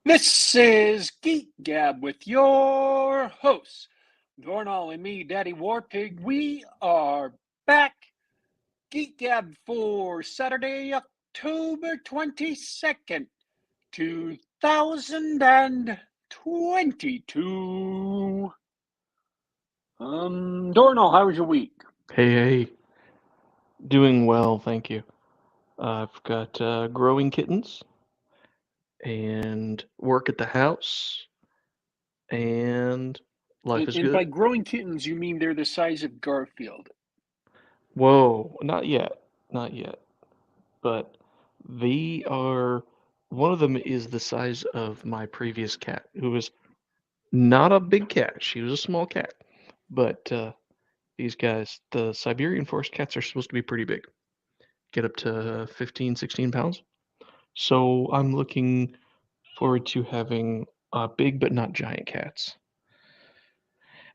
This is Geek Gab with your hosts, Dornall and me, Daddy Warpig. We are back. Geek Gab for Saturday, October 22nd, 2022. Dornall, how was your week? Hey, doing well, thank you. I've got growing kittens and work at the house, and life is And by good. growing kittens, you mean they're the size of Garfield. Whoa, not yet, not yet. But they are, one of them is the size of my previous cat, who was not a big cat. She was a small cat. But these guys, the Siberian forest cats are supposed to be pretty big, get up to 15, 16 pounds. So I'm looking forward to having big but not giant cats.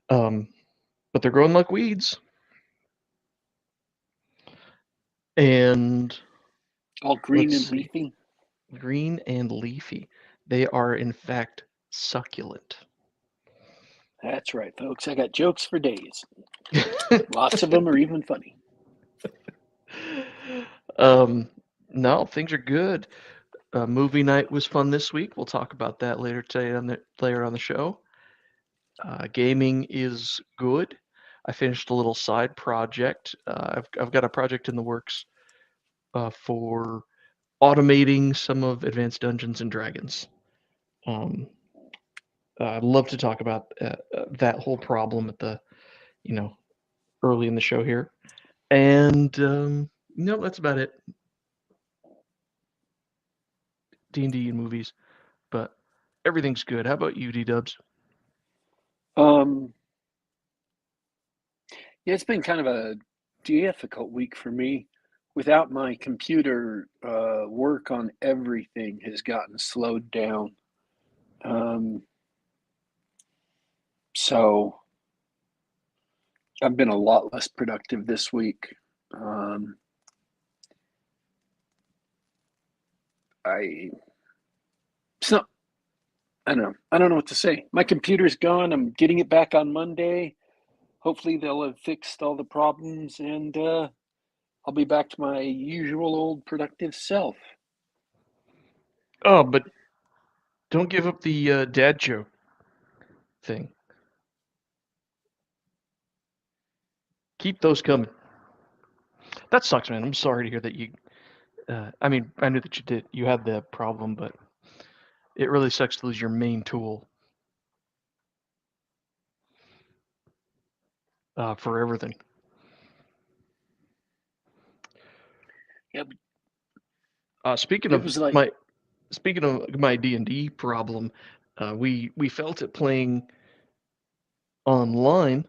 Um, but they're growing like weeds, and All green let's and see, leafy? green and leafy. They are in fact succulent. That's right, folks. I got jokes for days. Lots of them are even funny. um, no, things are good. Movie night was fun this week. We'll talk about that later on the show. Gaming is good. I finished a little side project. I've got a project in the works for automating some of Advanced Dungeons and Dragons. Um, I'd love to talk about that whole problem at the you know early in the show here. And no, that's about it. D&D and movies, but everything's good. How about you, D Dubs? Um, yeah, it's been kind of a difficult week for me. Without my computer, work on everything has gotten slowed down. Um, so I've been a lot less productive this week. Um, I it's not, I don't know. I don't know what to say. My computer's gone. I'm getting it back on Monday. Hopefully they'll have fixed all the problems and I'll be back to my usual old productive self. Oh, but don't give up the dad joke thing. Keep those coming. That sucks, man. I'm sorry to hear that you. I mean, I knew that you had the problem, but it really sucks to lose your main tool for everything. Yeah, Uh, speaking it of was like my speaking of my D&D problem, we felt it playing online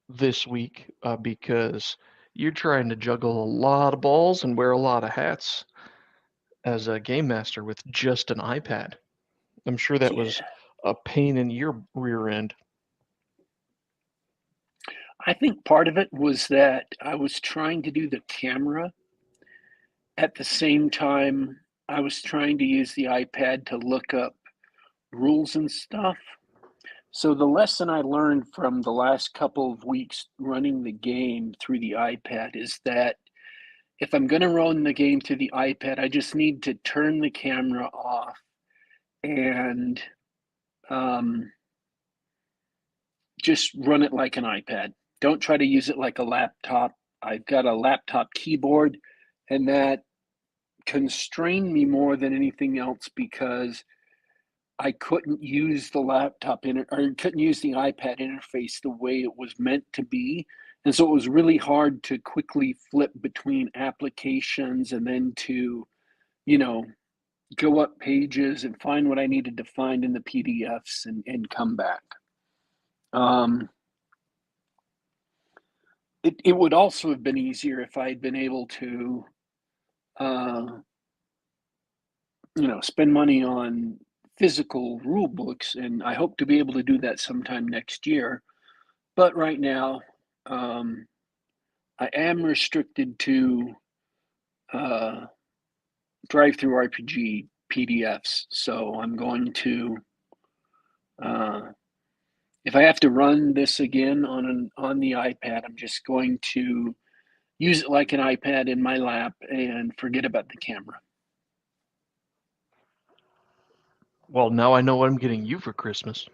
this week because you're trying to juggle a lot of balls and wear a lot of hats as a game master with just an iPad. I'm sure that yeah. was a pain in your rear end. I think part of it was that I was trying to do the camera at the same time I was trying to use the iPad to look up rules and stuff. So the lesson I learned from the last couple of weeks running the game through the iPad is that if I'm going to run the game through the iPad, I just need to turn the camera off and um, just run it like an iPad. Don't try to use it like a laptop. I've got a laptop keyboard, and that constrained me more than anything else because I couldn't use the or couldn't use the iPad interface the way it was meant to be. And so it was really hard to quickly flip between applications and then to, you know, go up pages and find what I needed to find in the PDFs and come back. Um, it would also have been easier if I had been able to, uh, spend money on physical rule books, and I hope to be able to do that sometime next year. But right now, um, I am restricted to uh, drive-through RPG PDFs. So I'm going to, if I have to run this again on the iPad, I'm just going to use it like an iPad in my lap and forget about the camera. Well, now I know what I'm getting you for Christmas.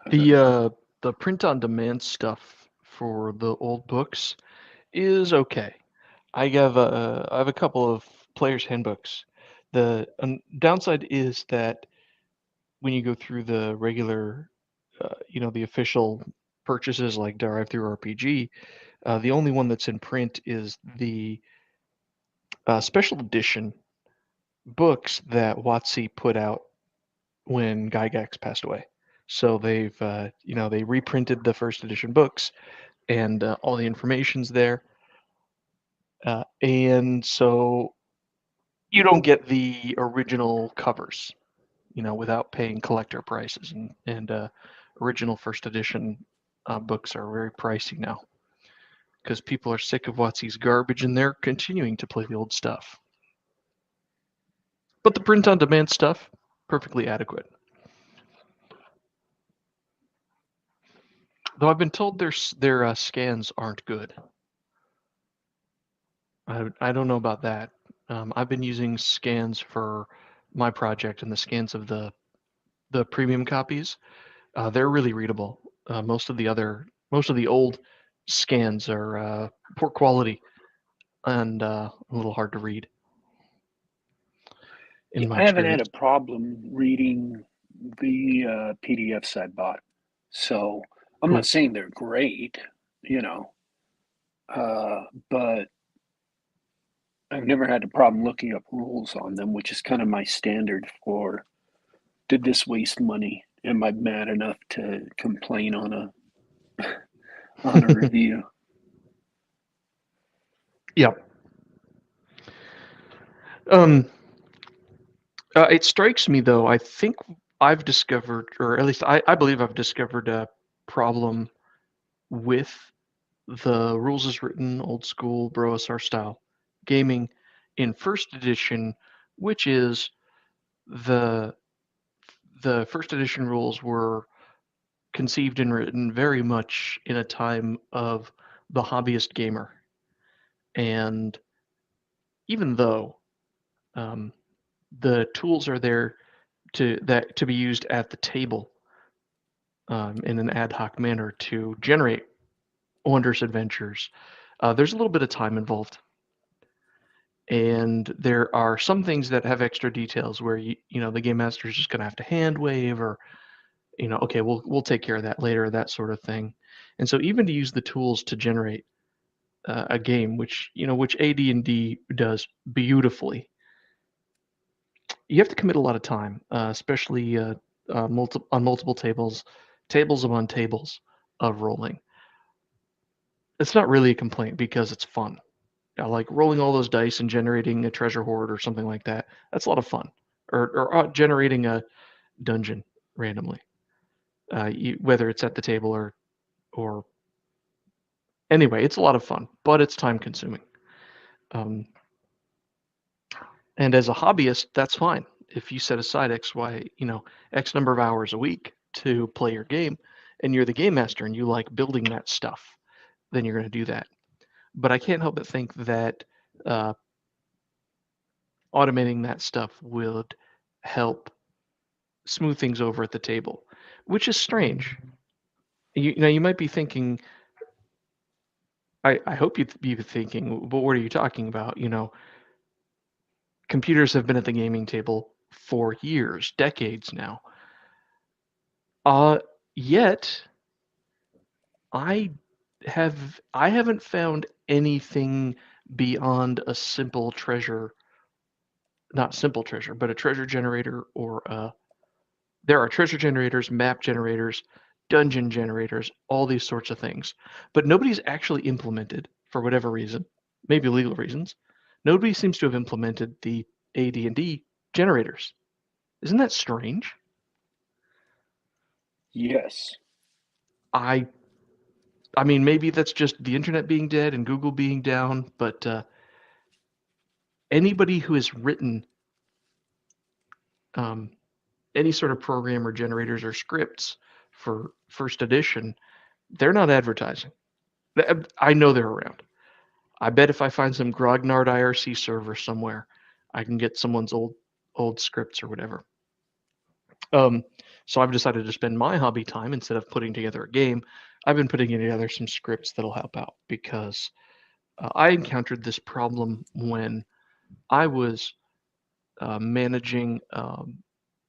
The print on demand stuff for the old books is okay. I have a couple of players' handbooks. The downside is that when you go through the regular, the official purchases like Drive Through RPG, the only one that's in print is the special edition books that WotC put out when Gygax passed away. So they reprinted the first edition books, and all the information's there. And so you don't get the original covers, without paying collector prices. And original first edition books are very pricey now because people are sick of WotC's garbage and they're continuing to play the old stuff. But the print on demand stuff, perfectly adequate. Though I've been told their scans aren't good. I don't know about that. I've been using scans for my project, and the scans of the premium copies, they're really readable. Most of the old scans are poor quality and a little hard to read, in my I haven't had experience. a problem reading the PDFs I bought. So I'm not Cool. saying they're great, you know, but I've never had a problem looking up rules on them, which is kind of my standard for did this waste money? Am I mad enough to complain on a review? Yep. Um, it strikes me though. I think I've discovered, or at least I believe I've discovered a problem with the rules as written, old school Bro SR style gaming in first edition, which is the the first edition rules were conceived and written very much in a time of the hobbyist gamer. And even though um, the tools are there to be used at the table in an ad hoc manner to generate wondrous adventures, there's a little bit of time involved. And there are some things that have extra details where the game master is just going to have to hand wave, or okay, we'll take care of that later, that sort of thing. And so even to use the tools to generate a game, which AD&D does beautifully, you have to commit a lot of time, especially on multiple tables upon tables of rolling. It's not really a complaint because it's fun. Like rolling all those dice and generating a treasure hoard or something like that. That's a lot of fun. Or generating a dungeon randomly, whether it's at the table or anyway, it's a lot of fun, but it's time consuming. Um, and as a hobbyist, that's fine. If you set aside X number of hours a week to play your game, and you're the game master and you like building that stuff, then you're going to do that. But I can't help but think that uh, automating that stuff would help smooth things over at the table, which is strange. You might be thinking, I hope you'd be thinking, but what are you talking about? Computers have been at the gaming table for years, decades now. Yet I I haven't found anything beyond a simple treasure, not simple treasure, but a treasure generator there are treasure generators, map generators, dungeon generators, all these sorts of things. But nobody's actually implemented, for whatever reason, maybe legal reasons, nobody seems to have implemented the AD&D generators. Isn't that strange? Yes. I I mean, maybe that's just the internet being dead and Google being down, but anybody who has written um, any sort of program or generators or scripts for first edition, they're not advertising. I know they're around. I bet if I find some grognard IRC server somewhere, I can get someone's old scripts or whatever. Um, so I've decided to spend my hobby time instead of putting together a game. I've been putting together some scripts that'll help out because I encountered this problem when I was managing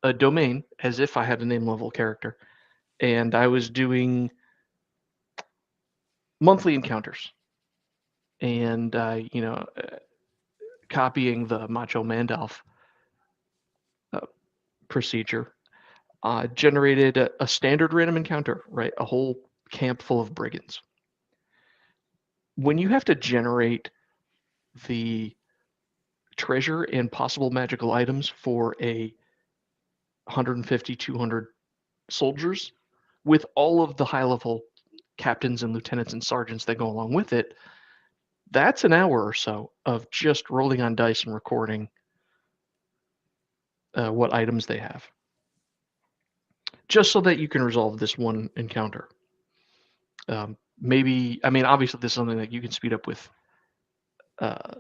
a domain as if I had a name level character, and I was doing monthly encounters and copying the Macho Mandalf uh, procedure generated a standard random encounter, right? A whole camp full of brigands. When you have to generate the treasure and possible magical items for a 150, 200 soldiers with all of the high level captains and lieutenants and sergeants that go along with it, that's an hour or so of just rolling on dice and recording what items they have, just so that you can resolve this one encounter. Maybe, I mean, obviously, this is something that you can speed up uh,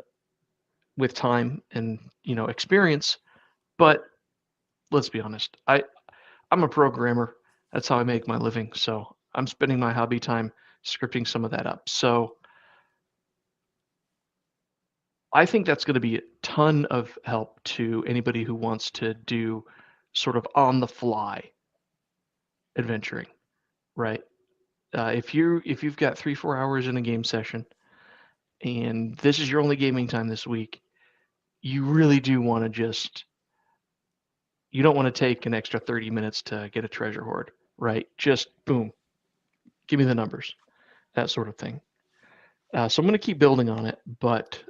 with time and experience. But let's be honest, I'm a programmer. That's how I make my living. So I'm spending my hobby time scripting some of that up. So I think that's going to be a ton of help to anybody who wants to do sort of on the fly adventuring, right? If you've got 3-4 hours in a game session and this is your only gaming time this week, you really do want to just you don't want to take an extra 30 minutes to get a treasure hoard, right? Just boom, give me the numbers, that sort of thing. So I'm going to keep building on it, but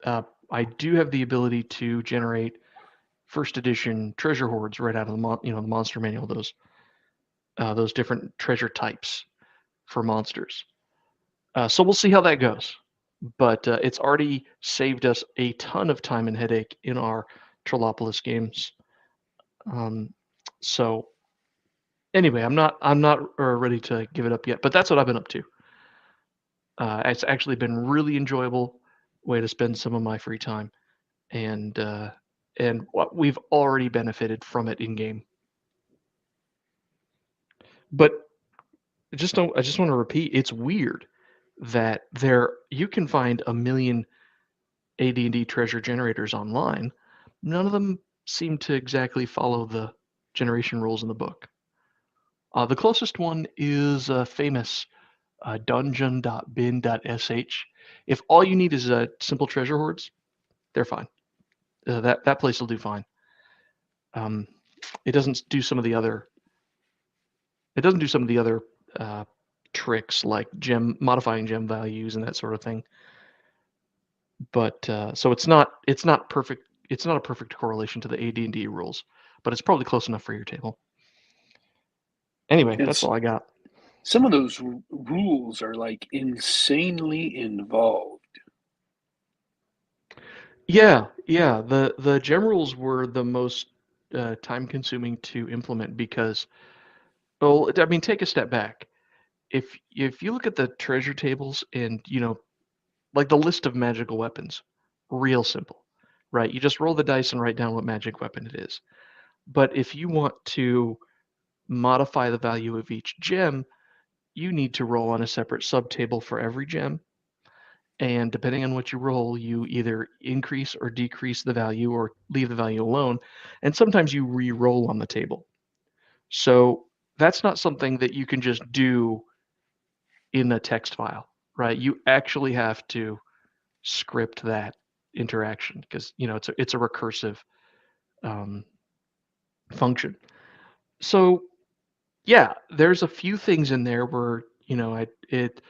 I do have the ability to generate first edition treasure hoards right out of the monster manual. Those different treasure types for monsters. So we'll see how that goes. But it's already saved us a ton of time and headache in our Trollopolis games. Um, so anyway, I'm not ready to give it up yet, but that's what I've been up to. It's actually been really enjoyable way to spend some of my free time, and what we've already benefited from it in game. But I just want to repeat, it's weird that you can find a million AD&D treasure generators online. None of them seem to exactly follow the generation rules in the book. The closest one is famous dungeon.bin.sh. If all you need is simple treasure hoards, they're fine. That place will do fine. Um, it doesn't do some of the other. It doesn't do some of the other uh, tricks like modifying gem values and that sort of thing. But so it's not perfect. It's not a perfect correlation to the AD&D rules, but it's probably close enough for your table. Anyway, that's all I got. Some of those rules are like insanely involved. Yeah. The gem rules were the most time consuming to implement because, well, I mean, take a step back. If you look at the treasure tables and like the list of magical weapons, real simple, right? You just roll the dice and write down what magic weapon it is. But if you want to modify the value of each gem, you need to roll on a separate subtable for every gem. And depending on what you roll, you either increase or decrease the value or leave the value alone. And sometimes you re-roll on the table. So that's not something that you can just do in a text file, right? You actually have to script that interaction because it's a recursive um, function. So yeah, there's a few things in there where it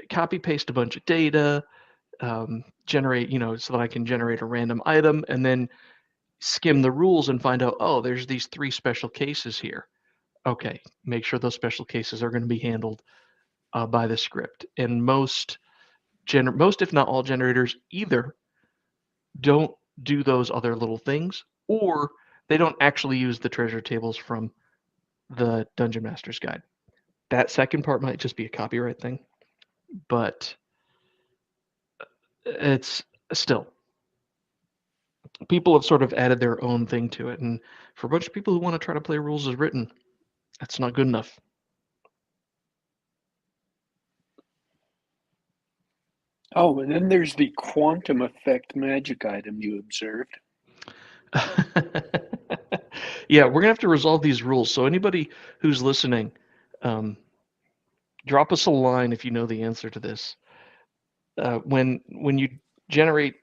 copy paste a bunch of data, generate so that I can generate a random item, and then skim the rules and find out, oh, there's these 3 special cases here. Okay, make sure those special cases are going to be handled by the script. And most if not all generators either don't do those other little things, or they don't actually use the treasure tables from the Dungeon Master's Guide. That second part might just be a copyright thing, but it's still, people have sort of added their own thing to it, and for a bunch of people who want to try to play rules as written, that's not good enough. Oh, and then there's the quantum effect magic item you observed. Yeah, we're gonna have to resolve these rules. So anybody who's listening, um, drop us a line if you know the answer to this. When you generate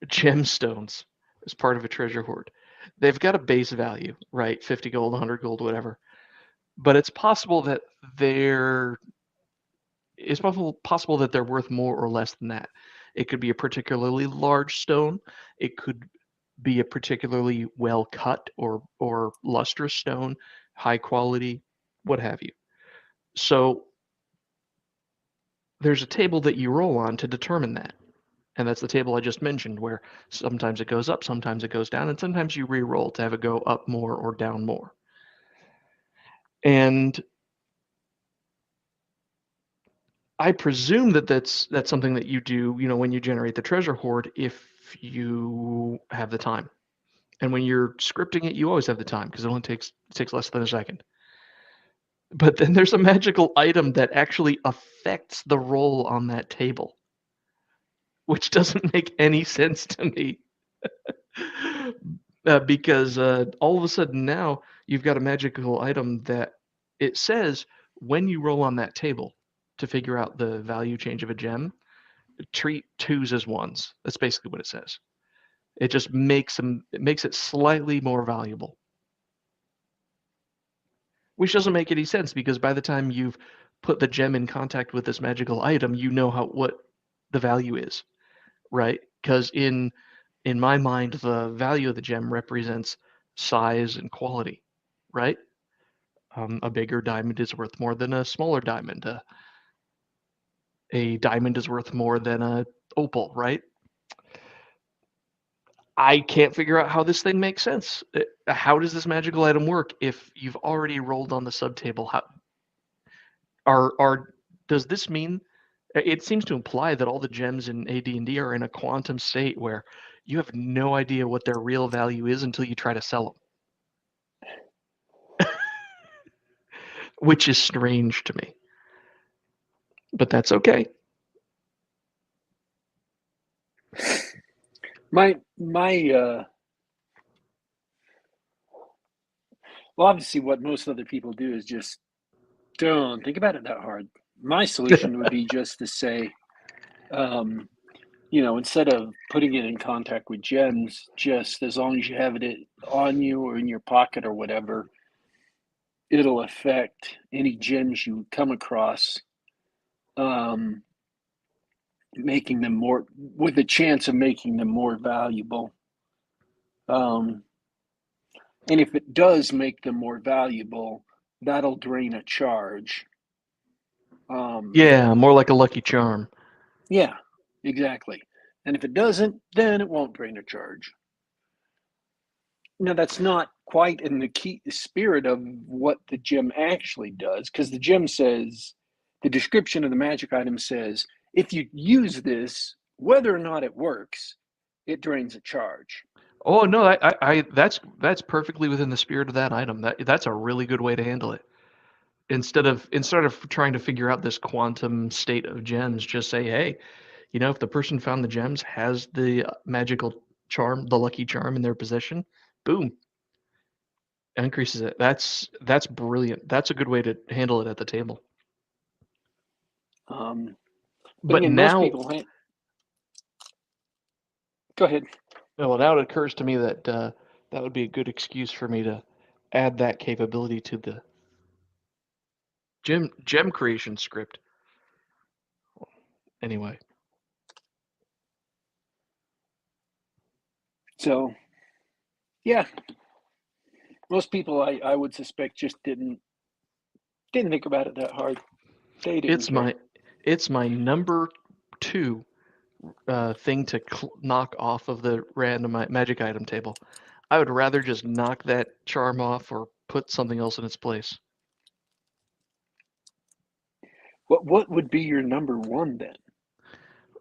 gemstones as part of a treasure hoard, they've got a base value, right? 50 gold, 100 gold, whatever. But it's possible that they're it's possible that they're worth more or less than that. It could be a particularly large stone. It could be a particularly well cut or lustrous stone, high quality, what have you. So there's a table that you roll on to determine that. And that's the table I just mentioned, where sometimes it goes up, sometimes it goes down, and sometimes you re-roll to have it go up more or down more. And I presume that that's something that you do, when you generate the treasure hoard, if you have the time. And when you're scripting it, you always have the time because it takes less than a second. But then there's a magical item that actually affects the roll on that table, which doesn't make any sense to me. Because all of a sudden now you've got a magical item that it says when you roll on that table to figure out the value change of a gem, treat twos as ones. That's basically what it says. It just makes it slightly more valuable, which doesn't make any sense because by the time you've put the gem in contact with this magical item, you know what the value is, right? Because in my mind, the value of the gem represents size and quality, right? A bigger diamond is worth more than a smaller diamond. A diamond is worth more than a opal, right? I can't figure out how this thing makes sense. How does this magical item work if you've already rolled on the subtable? How are does this mean? It seems to imply that all the gems in AD&D are in a quantum state where you have no idea what their real value is until you try to sell them, which is strange to me. But that's okay. My well, obviously, what most other people do is just don't think about it that hard. My solution would be just to say, um, instead of putting it in contact with gems, just as long as you have it on you or in your pocket or whatever, it'll affect any gems you come across, um, making them more, with a chance of making them more valuable. Um, and if it does make them more valuable, that'll drain a charge. Um, Yeah, more like a lucky charm. yeah, exactly. And if it doesn't, then it won't drain a charge. Now, that's not quite in the key spirit of what the gem actually does, because the gem says, the description of the magic item says, if you use this, whether or not it works, it drains a charge. Oh no, that's perfectly within the spirit of that item. That's a really good way to handle it. Instead of trying to figure out this quantum state of gems, just say, hey, if the person found the gems has the magical charm, the lucky charm in their possession, boom, increases it. That's brilliant. That's a good way to handle it at the table. Um, but But again, most now, people, go ahead. well, now it occurs to me that that would be a good excuse for me to add that capability to the gem creation script. Anyway, So, yeah, most people I would suspect just didn't think about it that hard. They didn't it's care. my it's my number two thing to knock off of the random magic item table. I would rather just knock that charm off or put something else in its place. What would be your number one then?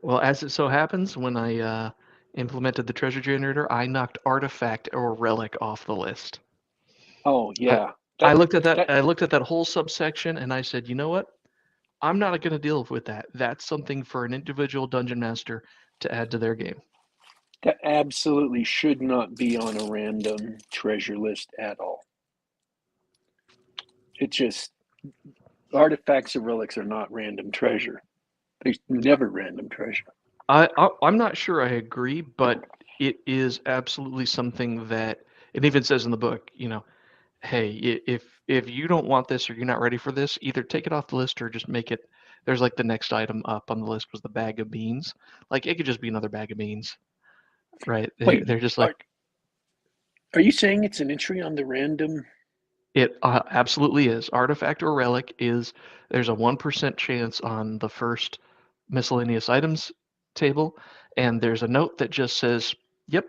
Well, as it so happens, when I implemented the treasure generator, I knocked artifact or relic off the list. Oh I, yeah, I that looked at that. that I looked at that whole subsection, and I said, you know what? I'm not going to deal with that. That's something for an individual dungeon master to add to their game. that absolutely should not be on a random treasure list at all. It just artifacts or relics are not random treasure. They're never random treasure. I'm not sure I agree, but it is absolutely something that it even says in the book. Hey, if you don't want this or you're not ready for this, either take it off the list or just make it. There's like the next item up on the list was the bag of beans. Like it could just be another bag of beans, right? Wait, They're just are, like are you saying it's an entry on the random? it absolutely is. Artifact or relic is there's a 1% chance on the first miscellaneous items table, and there's a note that just says, "Yep,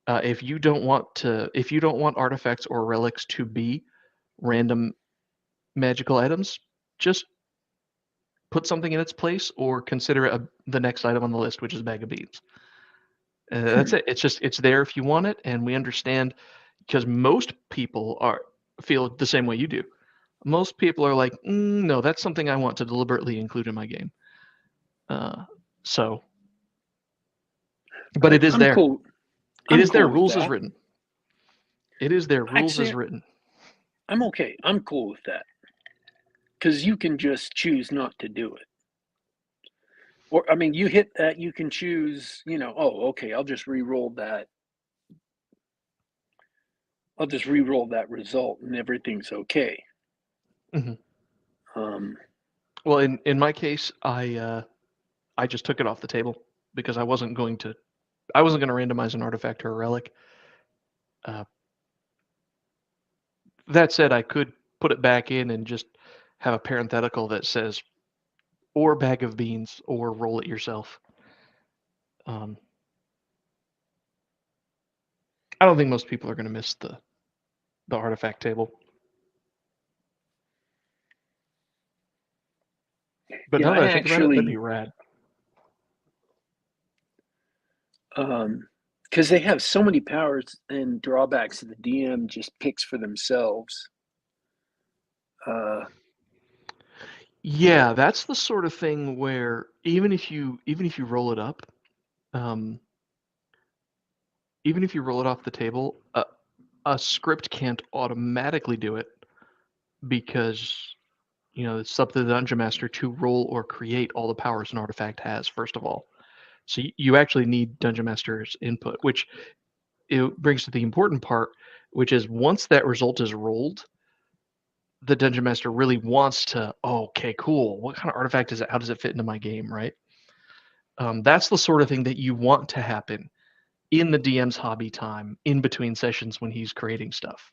if you don't want artifacts or relics to be random magical items, just put something in its place or consider it the next item on the list, which is bag of beans." That's it. It's there if you want it, and we understand because most people are feel the same way you do. Most people are like, no, that's something I want to deliberately include in my game. Uh, so, All but right, it is I'm there. cool. It I'm is there. cool with Rules is that. written. It is there. Rules is Actually, written. I'm okay. I'm cool with that because you can just choose not to do it. Or I mean, you hit that, you can choose. Oh, okay. I'll just re-roll that. I'll just re-roll that result, and everything's okay. Hmm. Um, Well, in my case, I just took it off the table because I wasn't going to randomize an artifact or a relic. Uh, that said, I could put it back in and just have a parenthetical that says or bag of beans or roll it yourself. Um, I don't think most people are going to miss the artifact table. But yeah, now I that I think about it, that'd be actually, rad. because they have so many powers and drawbacks that the DM just picks for themselves. Uh, Yeah, that's the sort of thing where even if you roll it up, um, even if you roll it off the table, a script can't automatically do it because it's up to the dungeon master to roll or create all the powers an artifact has. First of all, so you actually need dungeon master's input, which it brings to the important part, which is once that result is rolled, the dungeon master really wants to, oh, okay, cool. What kind of artifact is it? How does it fit into my game, right? That's the sort of thing that you want to happen in the DM's hobby time, in between sessions when he's creating stuff.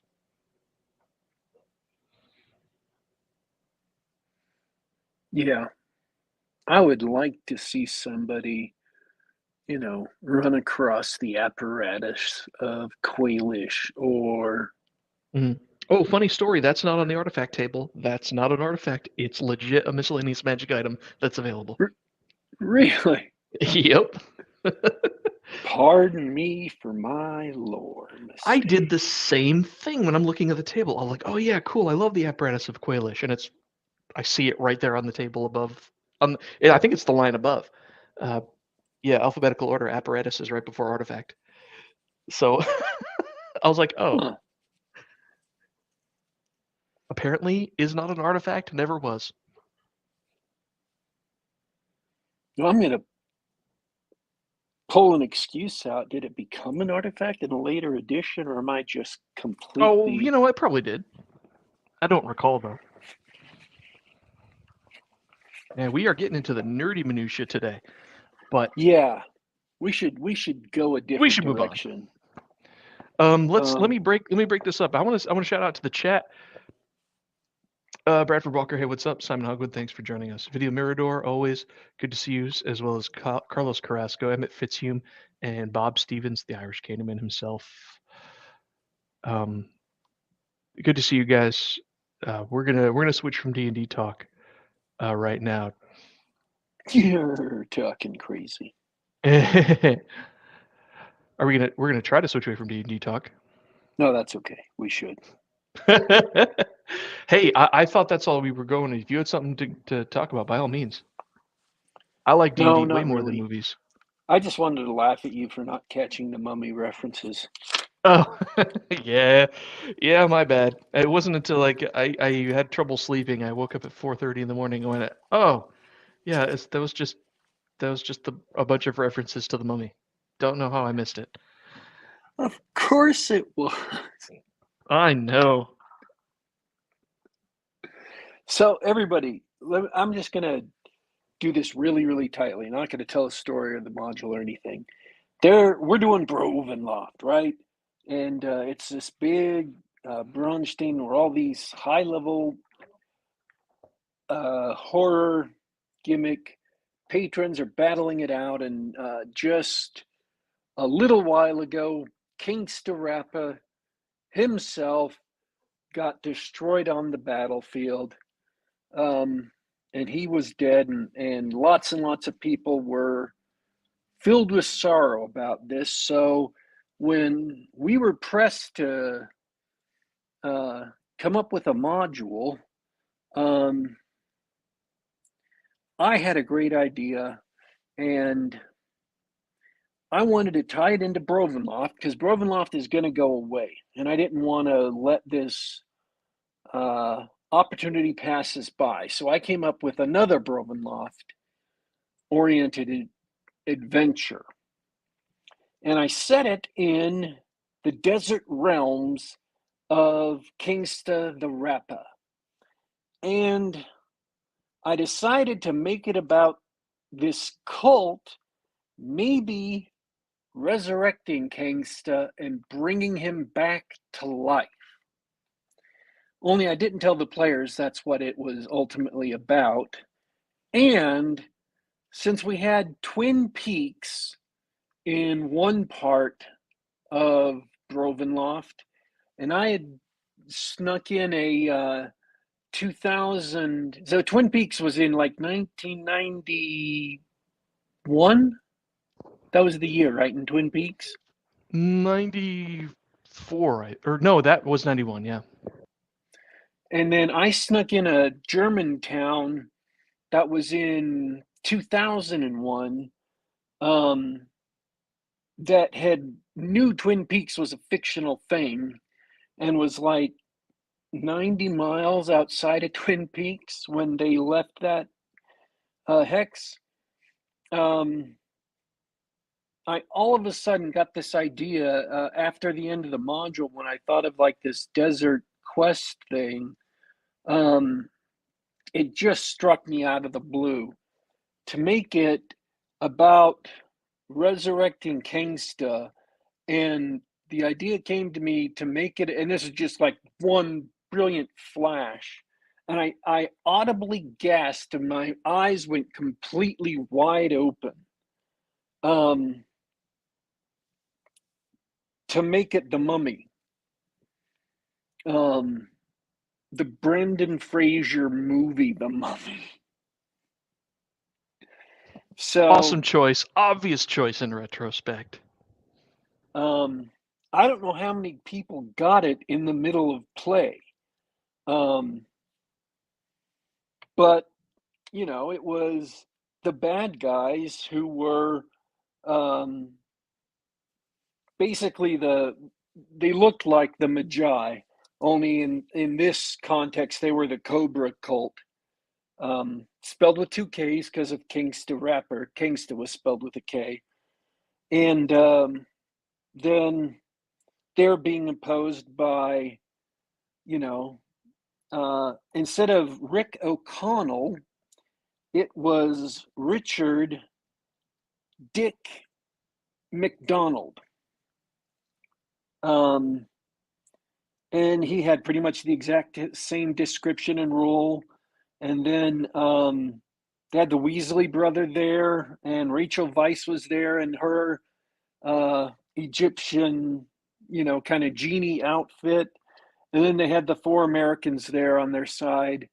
yeah, I would like to see somebody, run across the apparatus of Quailish or. Mhm. Oh, funny story. That's not on the artifact table. That's not an artifact. It's legit a miscellaneous magic item that's available. Really? Yep. Pardon me for my lore I did mistake. the same thing when I'm looking at the table. I'm like, oh yeah, cool. I love the apparatus of Quailish, and I see it right there on the table above. Yeah, I think it's the line above. Uh, yeah, alphabetical order apparatus is right before artifact. So I was like, oh, Huh. apparently is not an artifact, never was. Well, I'm going to pull an excuse out. Did it become an artifact in a later edition, or am I just Oh, completely. I probably did. I don't recall though. Man, we are getting into the nerdy minutia today, but Yeah, we should go a we different should move on. direction. Let me break this up. I want to shout out to the chat. Bradford Walker, hey, what's up? Simon Hogwood, thanks for joining us. Video Mirador, always good to see you, as well as Carlos Carrasco, Emmett Fitzhume, and Bob Stevens, the Irish Candyman himself. Good to see you guys. We're gonna switch from D&D talk right now. You're talking crazy. We're gonna try to switch away from D&D talk. No, that's okay. We should. Hey, I thought that's all we were going. If you had something to talk about, by all means. I like D&D No, way not more than really. movies. I just wanted to laugh at you for not catching the Mummy references. Oh, yeah, my bad. It wasn't until like I had trouble sleeping. I woke up at 4:30 in the morning and went, oh, yeah, that was just a bunch of references to the Mummy. Don't know how I missed it. Of course it was. I know. So, everybody, I'm just going to do this really, really tightly. I'm not going to tell a story or the module or anything. We're doing Brovenloft, right? And it's this big Bronstein where all these high-level horror gimmick patrons are battling it out. And just a little while ago, Kingsta Rappa himself got destroyed on the battlefield. And he was dead, and lots of people were filled with sorrow about this. So when we were pressed to come up with a module, I had a great idea, and I wanted to tie it into Brovenloft because Brovenloft is going to go away, and I didn't want to let this opportunity pass us by. So I came up with another Brovenloft oriented adventure. And I set it in the desert realms of Kingsta the Rappa. And I decided to make it about this cult maybe resurrecting Kingsta and bringing him back to life. Only I didn't tell the players that's what it was ultimately about. And since we had Twin Peaks in one part of Brovenloft, and I had snuck in a 2000. So Twin Peaks was in like 1991. That was the year, right? In Twin Peaks. 94, right? Or no, that was 91. Yeah. And then I snuck in a German town that was in 2001. That had knew Twin Peaks was a fictional thing and was like 90 miles outside of Twin Peaks when they left that hex. I all of a sudden got this idea after the end of the module when I thought of like this desert quest thing. It just struck me out of the blue to make it about resurrecting Kingsta. And the idea came to me to make it, and this is just like one brilliant flash. And I audibly gasped and my eyes went completely wide open. To make it the Mummy. The Brendan Fraser movie, The Mummy. So Awesome choice. Obvious choice in retrospect. I don't know how many people got it in the middle of play. But you know, it was the bad guys who were basically they looked like the Magi, only in this context they were the Cobra cult. Spelled with two K's because of Kingsta Rapper. Kingsta was spelled with a K. And then they're being imposed by, you know, instead of Rick O'Connell, it was Richard Dick McDonald. and he had pretty much the exact same description and rule. And then they had the Weasley brother there, and Rachel Weisz was there, and her Egyptian, kind of genie outfit. And then they had the four Americans there on their side,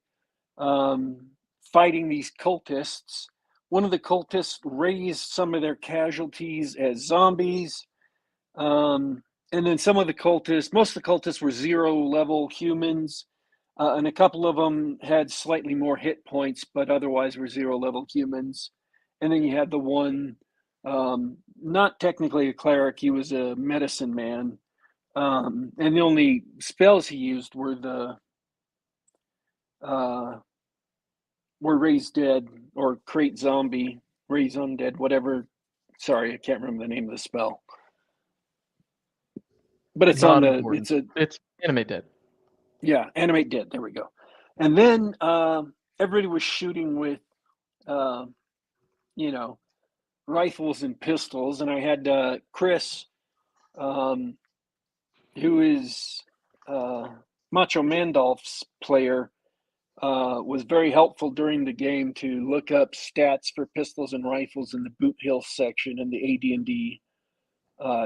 um, fighting these cultists. One of the cultists raised some of their casualties as zombies. And then some of the cultists, most of the cultists were zero level humans, and a couple of them had slightly more hit points, but otherwise were zero level humans. And then you had the one, not technically a cleric, he was a medicine man. And the only spells he used uh, were raise dead or create zombie, raise undead, whatever. Sorry, I can't remember the name of the spell. But it's on Not the, important. it's a, It's animate dead. yeah, animate dead. There we go. And then everybody was shooting with, uh, you know, rifles and pistols. And I had Chris, um, who is Macho Mandolf's player, was very helpful during the game to look up stats for pistols and rifles in the Boot Hill section in the AD&D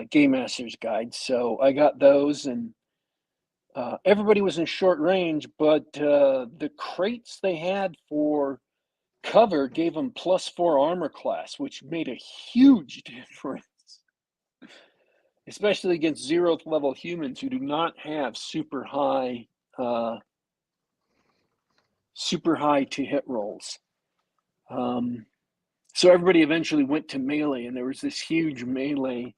Game Master's Guide. So I got those, and everybody was in short range, but the crates they had for cover gave them +4 armor class, which made a huge difference, especially against 0th level humans who do not have uh, super high to hit rolls. So everybody eventually went to melee, and there was this huge melee.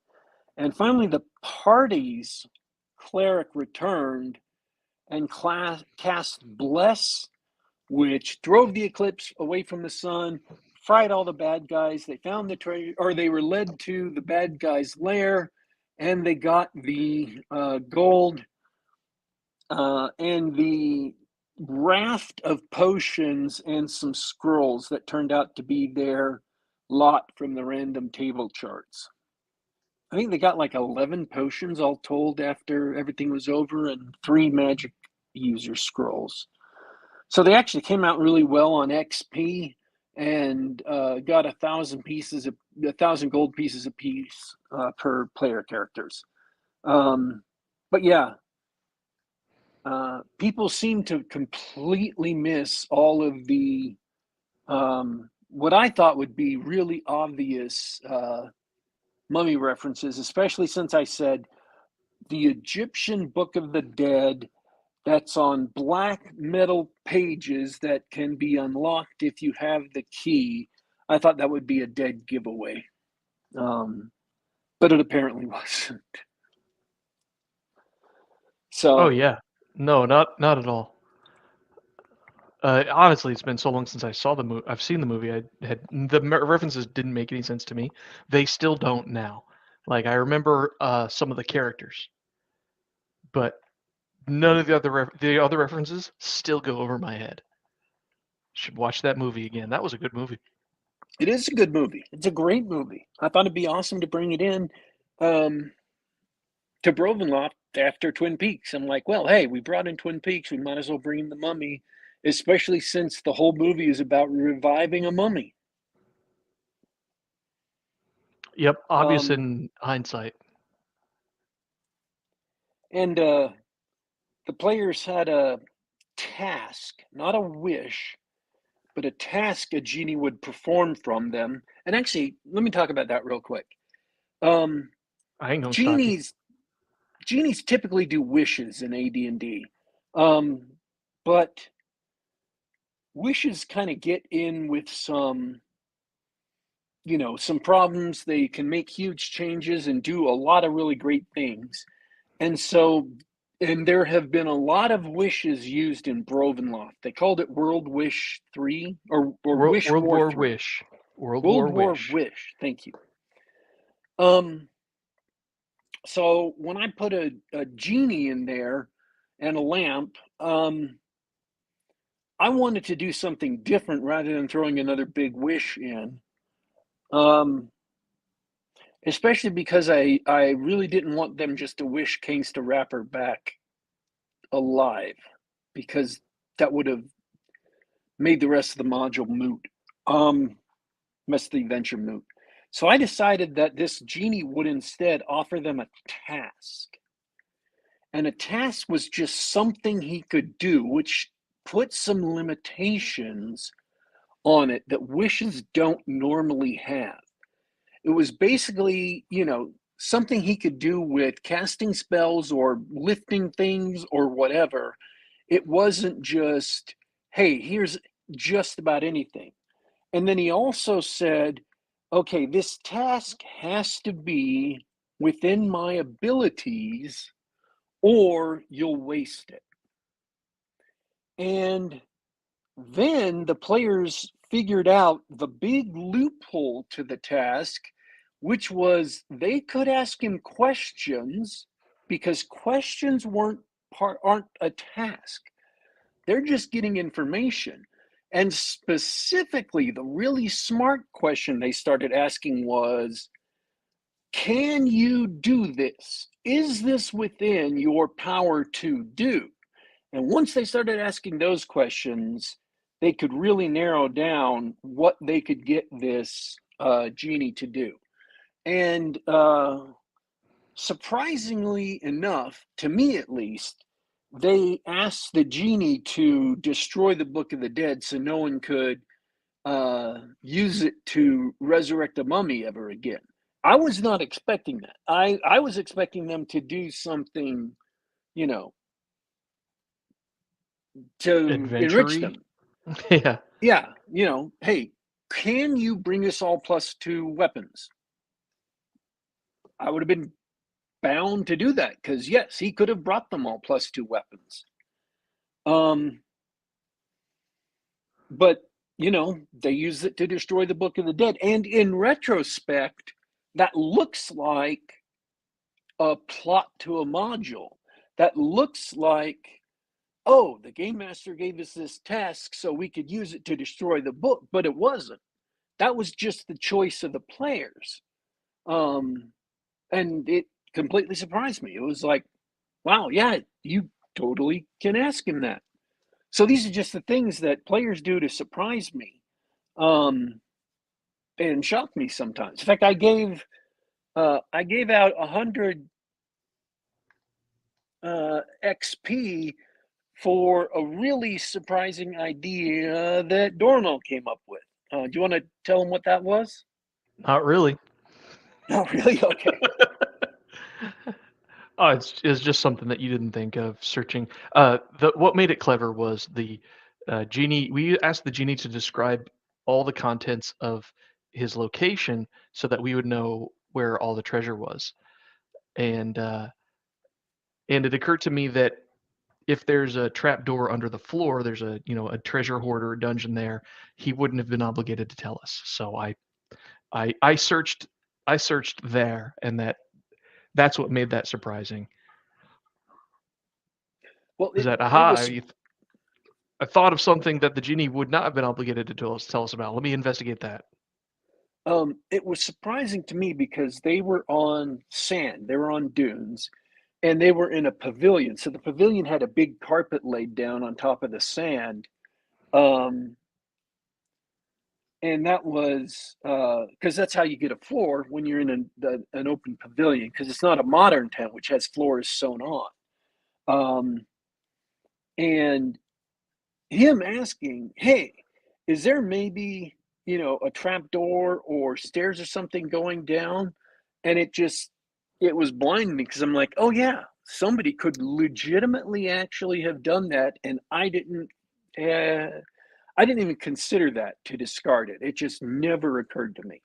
And finally, the party's cleric returned and cast Bless, which drove the eclipse away from the sun, fried all the bad guys. They found the treasure, or they were led to the bad guys' lair, and they got the gold and the raft of potions and some scrolls that turned out to be their lot from the random table charts. I think they got like 11 potions all told after everything was over, and 3 magic user scrolls. So they actually came out really well on XP, and got 1,000 gold pieces a piece per player characters. But yeah, people seem to completely miss all of the what I thought would be really obvious mummy references, especially since I said the Egyptian Book of the Dead that's on black metal pages that can be unlocked if you have the key. I thought that would be a dead giveaway, but it apparently wasn't. Oh So yeah. No, not at all. Honestly, it's been so long since I saw the movie. I've seen the movie. I had the references didn't make any sense to me. They still don't now. Like I remember some of the characters, but none of the other references still go over my head. Should watch that movie again. That was a good movie. it is a good movie. It's a great movie. I thought it'd be awesome to bring it in um, to Brovenloft after Twin Peaks. I'm like, well, hey, we brought in Twin Peaks. We might as well bring in the Mummy, especially since the whole movie is about reviving a mummy. Yep, obvious Um, in hindsight. and the players had a task, not a wish, but a task a genie would perform from them. And actually, let me talk about that real quick. Um, I ain't gonna stop you. genies genies typically do wishes in AD&D, um, but wishes kind of get in with some problems. They can make huge changes and do a lot of really great things. And so, and there have been a lot of wishes used in Brovenloft. They called it World Wish 3 or Wish World War War 3. Wish. World World War War Wish. Wish. Thank you. Um, so when I put a genie in there and a lamp, I wanted to do something different rather than throwing another big wish in. Um, Especially because I really didn't want them just to wish Kings to Rapper back alive because that would have made the rest of the module moot. Rest of the adventure moot. So I decided that this genie would instead offer them a task. And a task was just something he could do, which put some limitations on it that wishes don't normally have. It was basically, something he could do with casting spells or lifting things or whatever. It wasn't just, hey, here's just about anything. And then he also said, okay, this task has to be within my abilities or you'll waste it. And then the players figured out the big loophole to the task, which was they could ask him questions because questions aren't a task. They're just getting information. And specifically, the really smart question they started asking was, can you do this? Is this within your power to do? And once they started asking those questions, they could really narrow down what they could get this genie to do. And surprisingly enough, to me at least, they asked the genie to destroy the Book of the Dead so no one could use it to resurrect a mummy ever again. I was not expecting that. I was expecting them to do something, you know, to enrich Adventure-y? them. Yeah. Yeah, hey, can you bring us all +2 weapons? I would have been bound to do that because yes, he could have brought them all +2 weapons. But they use it to destroy the Book of the Dead, and in retrospect, that looks like a plot to a module. That looks like, oh, the game master gave us this task so we could use it to destroy the book, but it wasn't. That was just the choice of the players. And it completely surprised me. It was like, wow, yeah, you totally can ask him that. So these are just the things that players do to surprise me, and shock me sometimes. In fact, I gave out 100 XP for a really surprising idea that Dornall came up with. Do you want to tell them what that was? Not really. No, really? Okay. Oh, it's just something that you didn't think of searching. What made it clever was the genie. We asked the genie to describe all the contents of his location so that we would know where all the treasure was. And and it occurred to me that if there's a trap door under the floor, there's a treasure hoard or a dungeon there. He wouldn't have been obligated to tell us. So I searched there, and that's what made that surprising. Well, Is that it aha? was I thought of something that the genie would not have been obligated to tell us about. Let me investigate that. it was surprising to me because they were on sand, they were on dunes, and they were in a pavilion. So the pavilion had a big carpet laid down on top of the sand. Um, and that was because that's how you get a floor when you're in an open pavilion, because it's not a modern tent which has floors sewn on. Um, and him asking, hey, is there maybe, a trap door or stairs or something going down? And it was blinding me because I'm like, oh yeah, somebody could legitimately actually have done that, and I didn't even consider that to discard it. It just never occurred to me.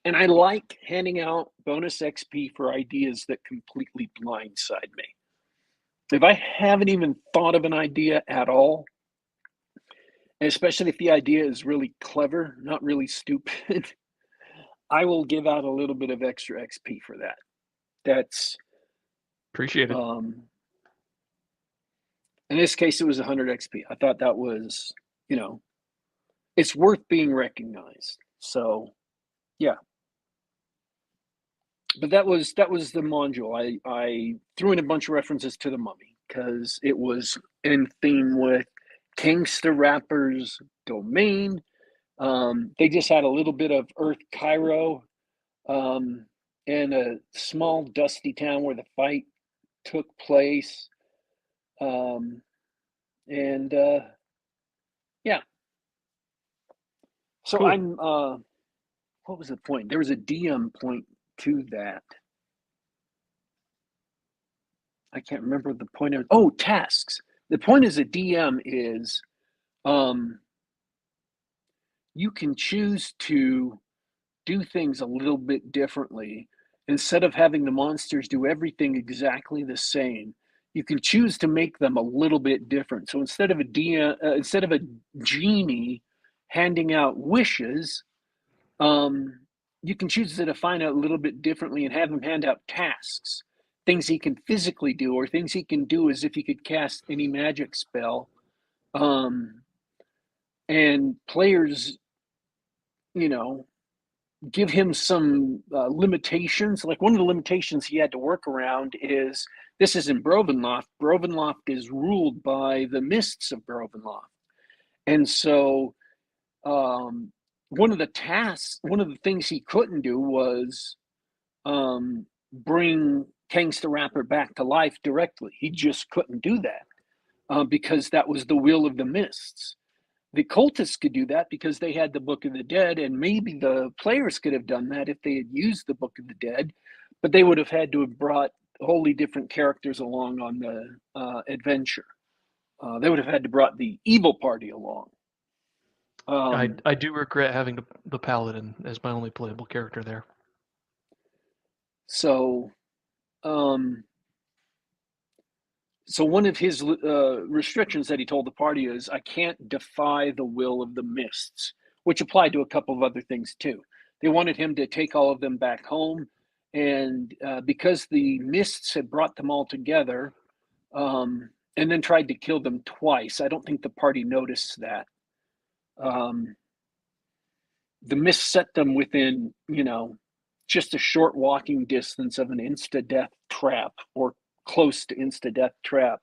And I like handing out bonus XP for ideas that completely blindside me. If I haven't even thought of an idea at all, and especially if the idea is really clever, not really stupid, I will give out a little bit of extra XP for that. That's Appreciate it. in this case, it was 100 XP. I thought that was, it's worth being recognized. So, yeah. but that was the module. I threw in a bunch of references to the Mummy because it was in theme with Gangsta Rapper's domain. They just had a little bit of Earth Cairo, and a small dusty town where the fight took place. Um, and yeah, so Cool. I'm. What was the point? There was a DM point to that. I can't remember what the point of. Oh, tasks. The point as a DM is, um, you can choose to do things a little bit differently. Instead of having the monsters do everything exactly the same, you can choose to make them a little bit different. So instead of instead of a genie handing out wishes, um, you can choose to define it a little bit differently and have him hand out tasks, things he can physically do, or things he can do as if he could cast any magic spell. Um, and players, you know, give him some limitations. Like one of the limitations he had to work around is this is in Brovenloft. Brovenloft is ruled by the mists of Brovenloft. And so one of the tasks, one of the things he couldn't do was bring Kangs the Rapper back to life directly. He just couldn't do that because that was the will of the mists. The cultists could do that because they had the Book of the Dead, and maybe the players could have done that if they had used the Book of the Dead, but they would have had to have brought wholly different characters along on the adventure. They would have had to brought the evil party along. I do regret having the paladin as my only playable character there. So, um, so one of his restrictions that he told the party is, I can't defy the will of the mists, which applied to a couple of other things too. They wanted him to take all of them back home, and because the mists had brought them all together, and then tried to kill them twice. I don't think the party noticed that. Um, the mists set them within, just a short walking distance of an insta-death trap, or close to insta-death trap.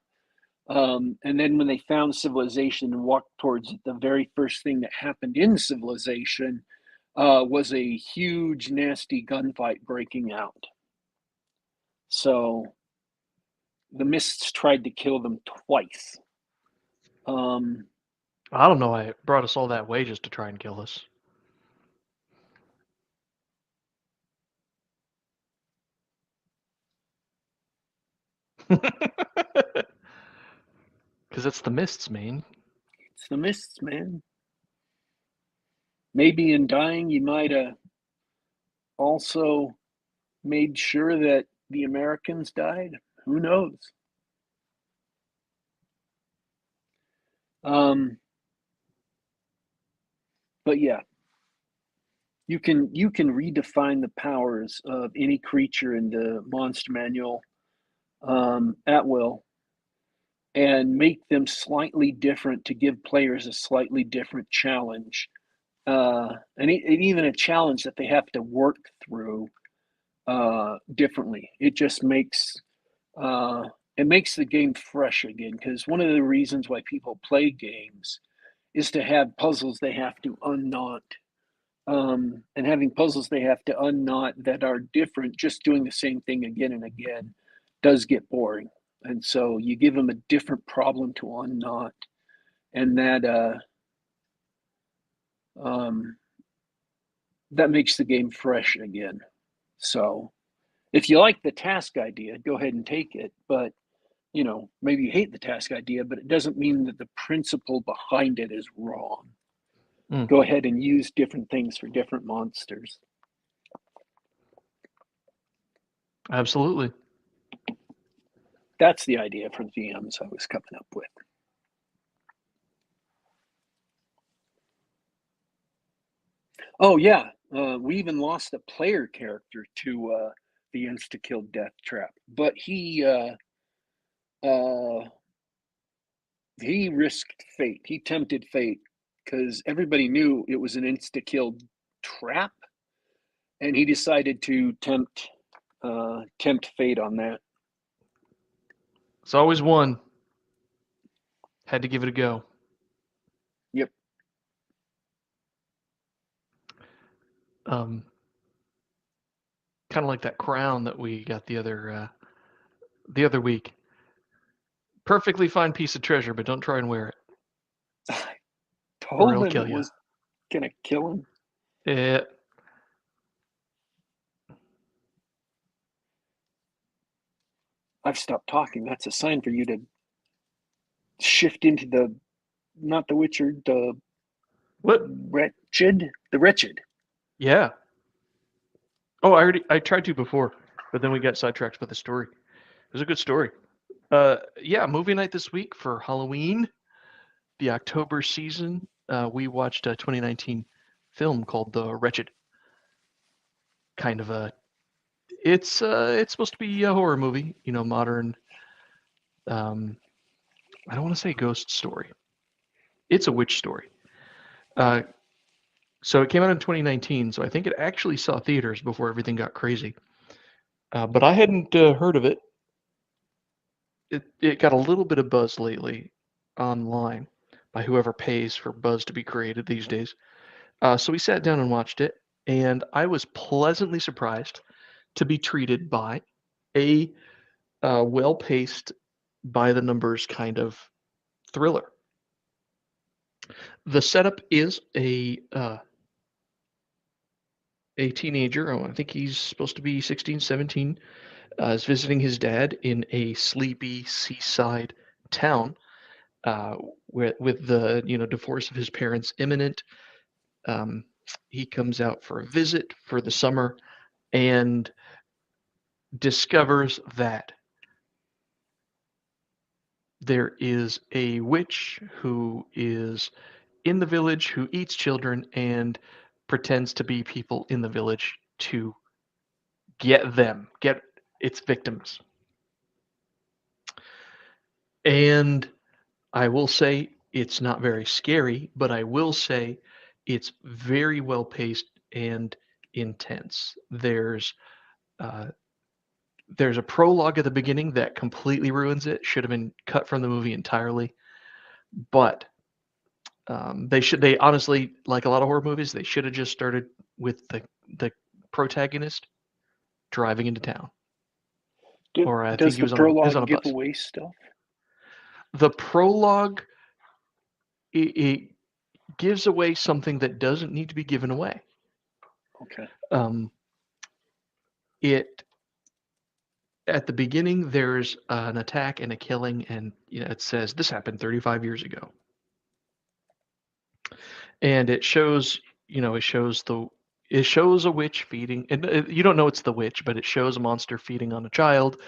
And then when they found civilization and walked towards it, the very first thing that happened in civilization was a huge, nasty gunfight breaking out. So the mists tried to kill them twice. I don't know why it brought us all that way just to try and kill us. Because it's the mists, man. It's the mists, man. Maybe in dying, you might have also made sure that the Americans died. Who knows? Um, but yeah, you can redefine the powers of any creature in the monster manual at will, and make them slightly different to give players a slightly different challenge, and even a challenge that they have to work through differently. It just makes uh, it makes the game fresh again, because one of the reasons why people play games is to have puzzles they have to unknot. And having puzzles they have to unknot that are different, just doing the same thing again and again, does get boring. And so you give them a different problem to unknot, and um, that makes the game fresh again. So if you like the task idea, go ahead and take it. But maybe you hate the task idea, but it doesn't mean that the principle behind it is wrong. Mm, Go ahead and use different things for different monsters. absolutely. That's the idea for the VMs I was coming up with. Oh yeah, we even lost a player character to the insta kill death trap, but uh, he risked fate. He tempted fate because everybody knew it was an insta kill trap, and he decided to tempt tempt fate on that. It's always one. Had to give it a go. Yep. Kind of like that crown that we got the other week. Perfectly fine piece of treasure, but don't try and wear it, I or told it'll him kill it you. was gonna kill him. Yeah. I've stopped talking. That's a sign for you to shift into the not the Witcher, the What? Wretched, the Wretched. Yeah. Oh, I tried to before, but then we got sidetracked with the story. It was a good story. Yeah, movie night this week for Halloween, the October season. We watched a 2019 film called The Wretched. Kind of a, it's supposed to be a horror movie, modern. Um, I don't want to say ghost story. It's a witch story. Uh, so it came out in 2019, so I think it actually saw theaters before everything got crazy. But I hadn't heard of it. It got a little bit of buzz lately online by whoever pays for buzz to be created these days. So we sat down and watched it, and I was pleasantly surprised to be treated by a well-paced, by the numbers kind of thriller. The setup is a teenager. Oh, I think he's supposed to be 16, 17. Is visiting his dad in a sleepy seaside town. Uh, with the divorce of his parents imminent, um, he comes out for a visit for the summer and discovers that there is a witch who is in the village who eats children and pretends to be people in the village to get its victims. And I will say it's not very scary, but I will say it's very well paced and intense. Uh, there's a prologue at the beginning that completely ruins it. Should have been cut from the movie entirely. But they honestly, like a lot of horror movies, they should have just started with the protagonist driving into town, or I think Does he the was on prologue a give bus. away stuff? The prologue, it gives away something that doesn't need to be given away. Okay. Um, it At the beginning there's an attack and a killing, and it says this happened 35 years ago, and it shows a witch feeding, and you don't know it's the witch, but it shows a monster feeding on a child,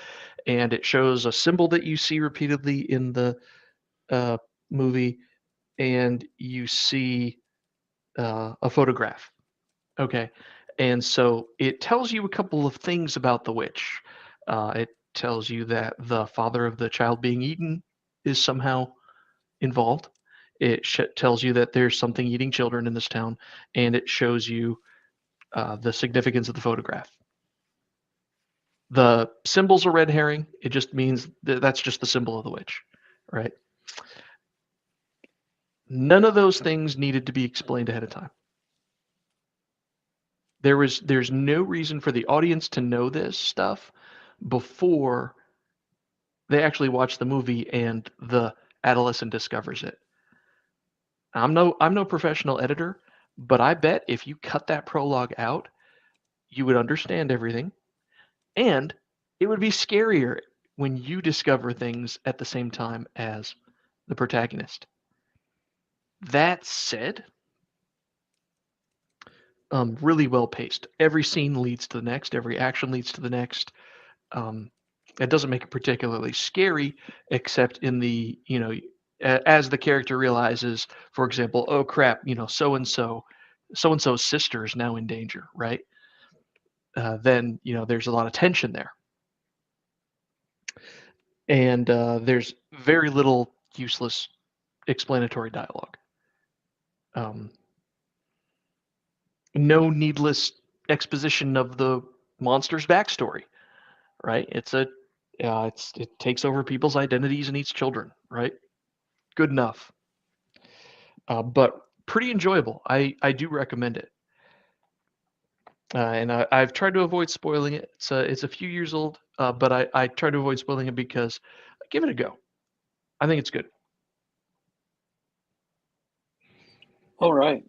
and it shows a symbol that you see repeatedly in the uh, movie, and you see a photograph. Okay. And so it tells you a couple of things about the witch. It tells you that the father of the child being eaten is somehow involved. Tells you that there's something eating children in this town, and it shows you the significance of the photograph. The symbol's a red herring. It just means that's just the symbol of the witch, right? None of those things needed to be explained ahead of time. There's no reason for the audience to know this stuff before they actually watch the movie and the adolescent discovers it. I'm no professional editor, but I bet if you cut that prologue out, you would understand everything, and it would be scarier when you discover things at the same time as the protagonist. That said, really well paced. Every scene leads to the next. Every action leads to the next. Um, it doesn't make it particularly scary, except in the as the character realizes, for example, oh crap, so and so's sister is now in danger, right? Then there's a lot of tension there, and there's very little useless explanatory dialogue. Um, no needless exposition of the monster's backstory. right? It takes over people's identities and eats children, right? Good enough, but pretty enjoyable. I do recommend it, and I've tried to avoid spoiling it. It's a few years old, but I try to avoid spoiling it because give it a go. I think it's good. All right.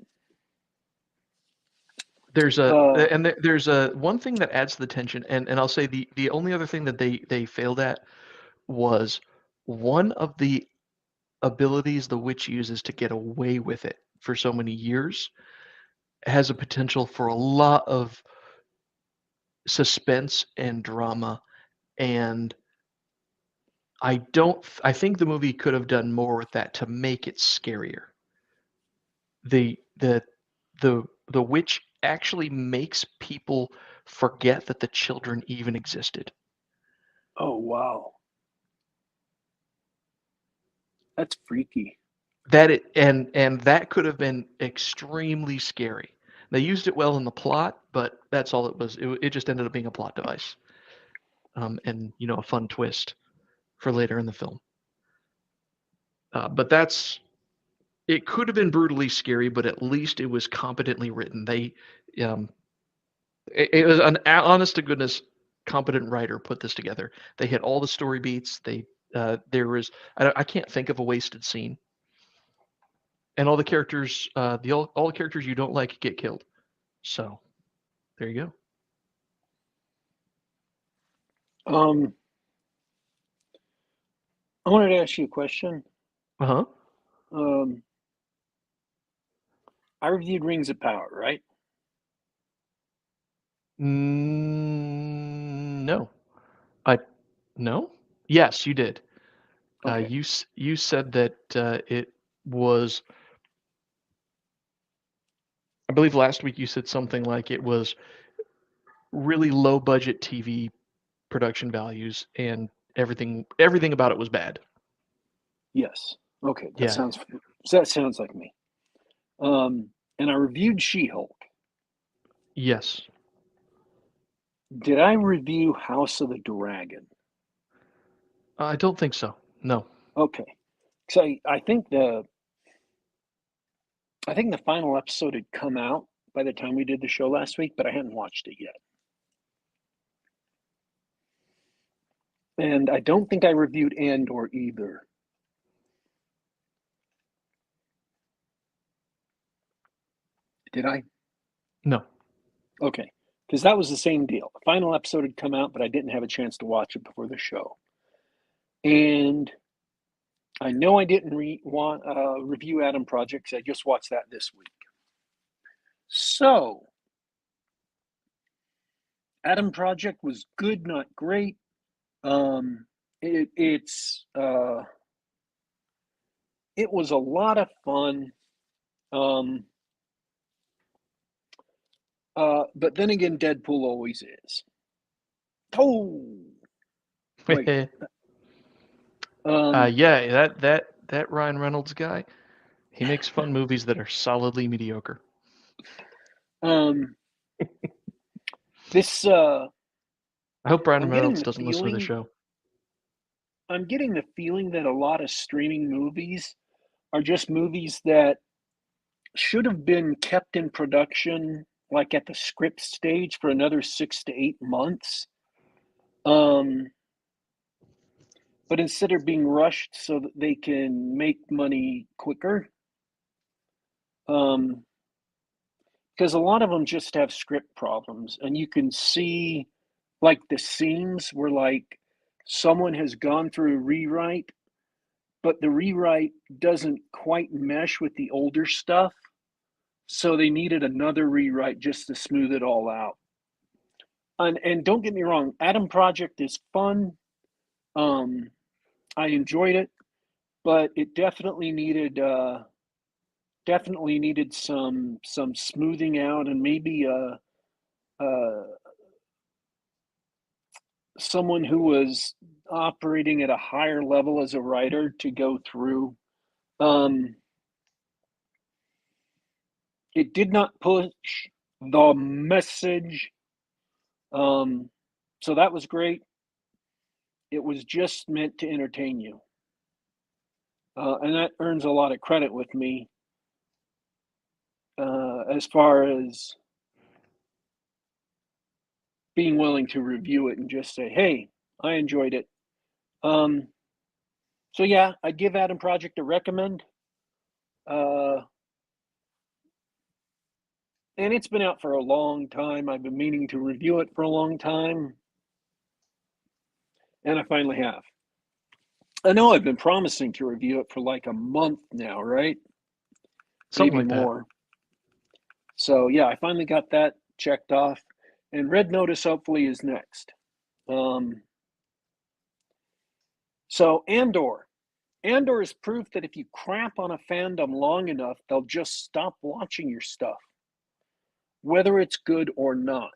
There's a Uh, and there's a one thing that adds to the tension, and I'll say the only other thing that they failed at was one of the abilities the witch uses to get away with it for so many years has a potential for a lot of suspense and drama, and I think the movie could have done more with that to make it scarier. The the the witch actually makes people forget that the children even existed. oh, wow. That's freaky. And that could have been extremely scary. They used it well in the plot, but that's all it was. It just ended up being a plot device, and a fun twist for later in the film. But that's it could have been brutally scary, but at least it was competently written. Um, it was an honest to goodness competent writer put this together. They hit all the story beats. There was I can't think of a wasted scene, and all the characters all the characters you don't like get killed. So there you go. Um, I wanted to ask you a question. Uh huh. Um, I reviewed Rings of Power, right? No, I no. Yes, you did. Okay. You said that it was. I believe last week you said something like it was really low budget TV production values and everything about it was bad. Yes. Okay. Yeah. That sounds like me. And I reviewed She-Hulk. Yes. Did I review House of the Dragon? I don't think so. No. Okay. So I think the final episode had come out by the time we did the show last week, but I hadn't watched it yet. And I don't think I reviewed Andor either. Did I? No. Okay. Because that was the same deal. The final episode had come out, but I didn't have a chance to watch it before the show. And I know I didn't review Adam Project because I just watched that this week. So, Adam Project was good, not great. It was a lot of fun. Um, but then again, Deadpool always is. Oh, wait. Um, Yeah, that Ryan Reynolds guy, he makes fun movies that are solidly mediocre. um, this I hope Ryan I'm getting Reynolds the doesn't listen to the feeling. show. I'm getting the feeling that a lot of streaming movies are just movies that should have been kept in production, like at the script stage, for another 6 to 8 months. Um, but instead of being rushed so that they can make money quicker, um, because a lot of them just have script problems, and you can see like the scenes where like someone has gone through a rewrite, but the rewrite doesn't quite mesh with the older stuff, so they needed another rewrite just to smooth it all out. And don't get me wrong, Adam Project is fun. Um, I enjoyed it, but it definitely needed some smoothing out, and maybe uh, someone who was operating at a higher level as a writer to go through. Um, it did not push the message, um, so that was great. It was just meant to entertain you. And that earns a lot of credit with me as far as being willing to review it and just say, hey, I enjoyed it. So yeah, I'd give Adam Project a recommend. And it's been out for a long time. I've been meaning to review it for a long time. And I finally have. I know I've been promising to review it for like a month now, right? Something Maybe like that. more. So yeah, I finally got that checked off. And Red Notice hopefully is next. So Andor. Andor is proof that if you crap on a fandom long enough, they'll just stop watching your stuff, whether it's good or not.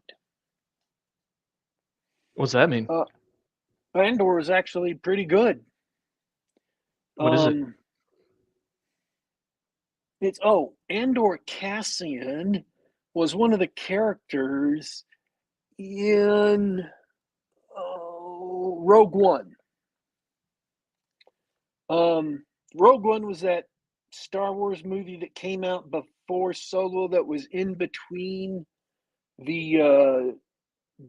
What's that mean? Andor is actually pretty good. What is it? It's Andor Cassian was one of the characters in Rogue One. Rogue One was that Star Wars movie that came out before Solo that was in between the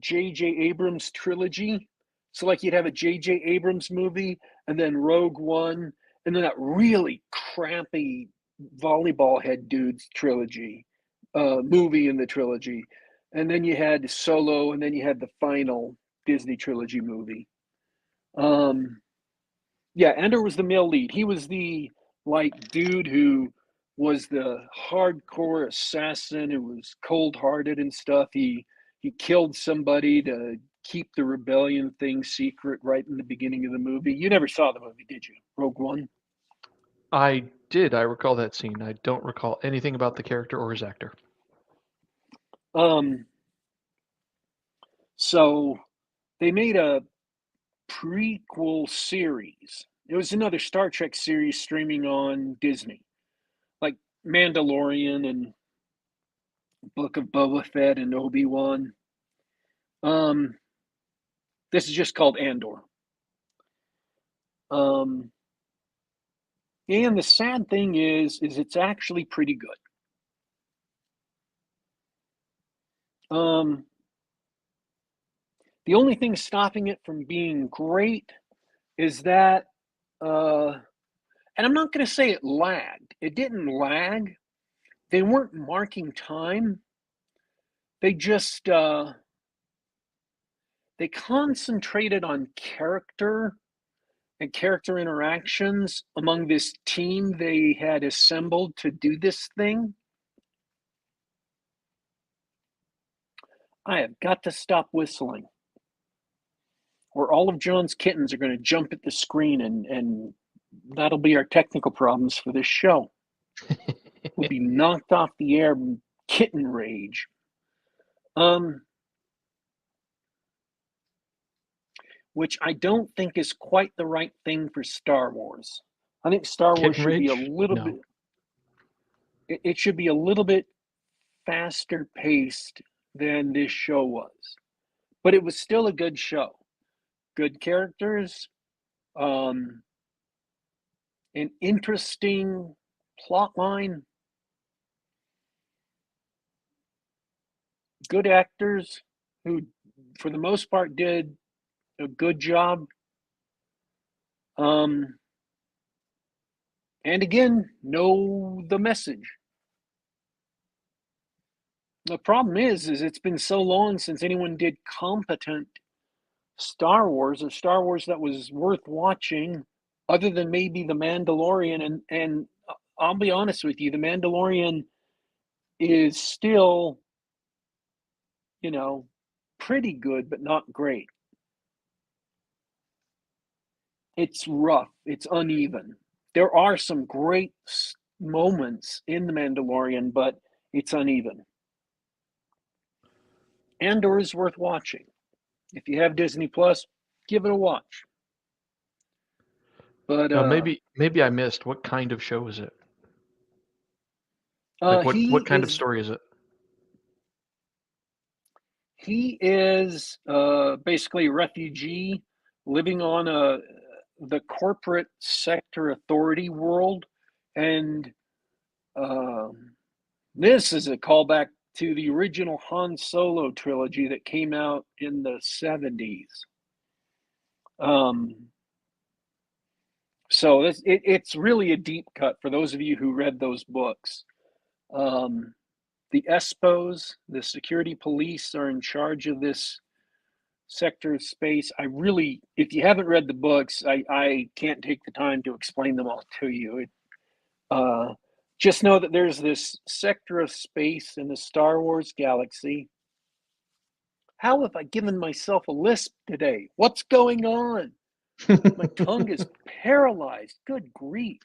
J.J. Abrams trilogy. So, like, you'd have a J.J. Abrams movie and then Rogue One, and then that really crappy volleyball head dude's trilogy, movie in the trilogy. And then you had Solo, and then you had the final Disney trilogy movie. Yeah, Ender was the male lead. He was the like dude who was the hardcore assassin who was cold-hearted and stuff. He killed somebody to keep the rebellion thing secret right in the beginning of the movie. You never saw the movie, did you? Rogue One? I did. I recall that scene. I don't recall anything about the character or his actor. Um so they made a prequel series. It was another Star Trek series streaming on Disney. Like Mandalorian and Book of Boba Fett and Obi-Wan. Um, this is just called Andor. Um, and the sad thing is it's actually pretty good. Um, the only thing stopping it from being great is that, and I'm not going to say it lagged. It didn't lag. They weren't marking time. They just they concentrated on character and character interactions among this team they had assembled to do this thing. I have got to stop whistling, or all of John's kittens are going to jump at the screen, and that'll be our technical problems for this show. We'll be knocked off the air kitten rage. Which I don't think is quite the right thing for Star Wars. I think Star Wars Kitten should be a Rage? little No. bit, it should be a little bit faster paced than this show was. But it was still a good show. Good characters, um, an interesting plot line, good actors who, for the most part, did a good job. Um, and again, know the message. The problem is it's been so long since anyone did competent Star Wars or Star Wars that was worth watching, other than maybe The Mandalorian. And I'll be honest with you, The Mandalorian is still, you know, pretty good, but not great. It's rough. It's uneven. There are some great moments in The Mandalorian, but it's uneven. Andor is worth watching. If you have Disney Plus, give it a watch. But Now maybe I missed. What kind of show is it? uh, Like he what kind of is story is it? he is basically a refugee living on the corporate sector authority world, and this is a callback to the original Han Solo trilogy that came out in the 70s. So it's really a deep cut for those of you who read those books. The ESPOs, the security police, are in charge of this sector of space. If you haven't read the books, I can't take the time to explain them all to you. Just know that there's this sector of space in the Star Wars galaxy. How have I given myself a lisp today? What's going on? My tongue is paralyzed. Good grief.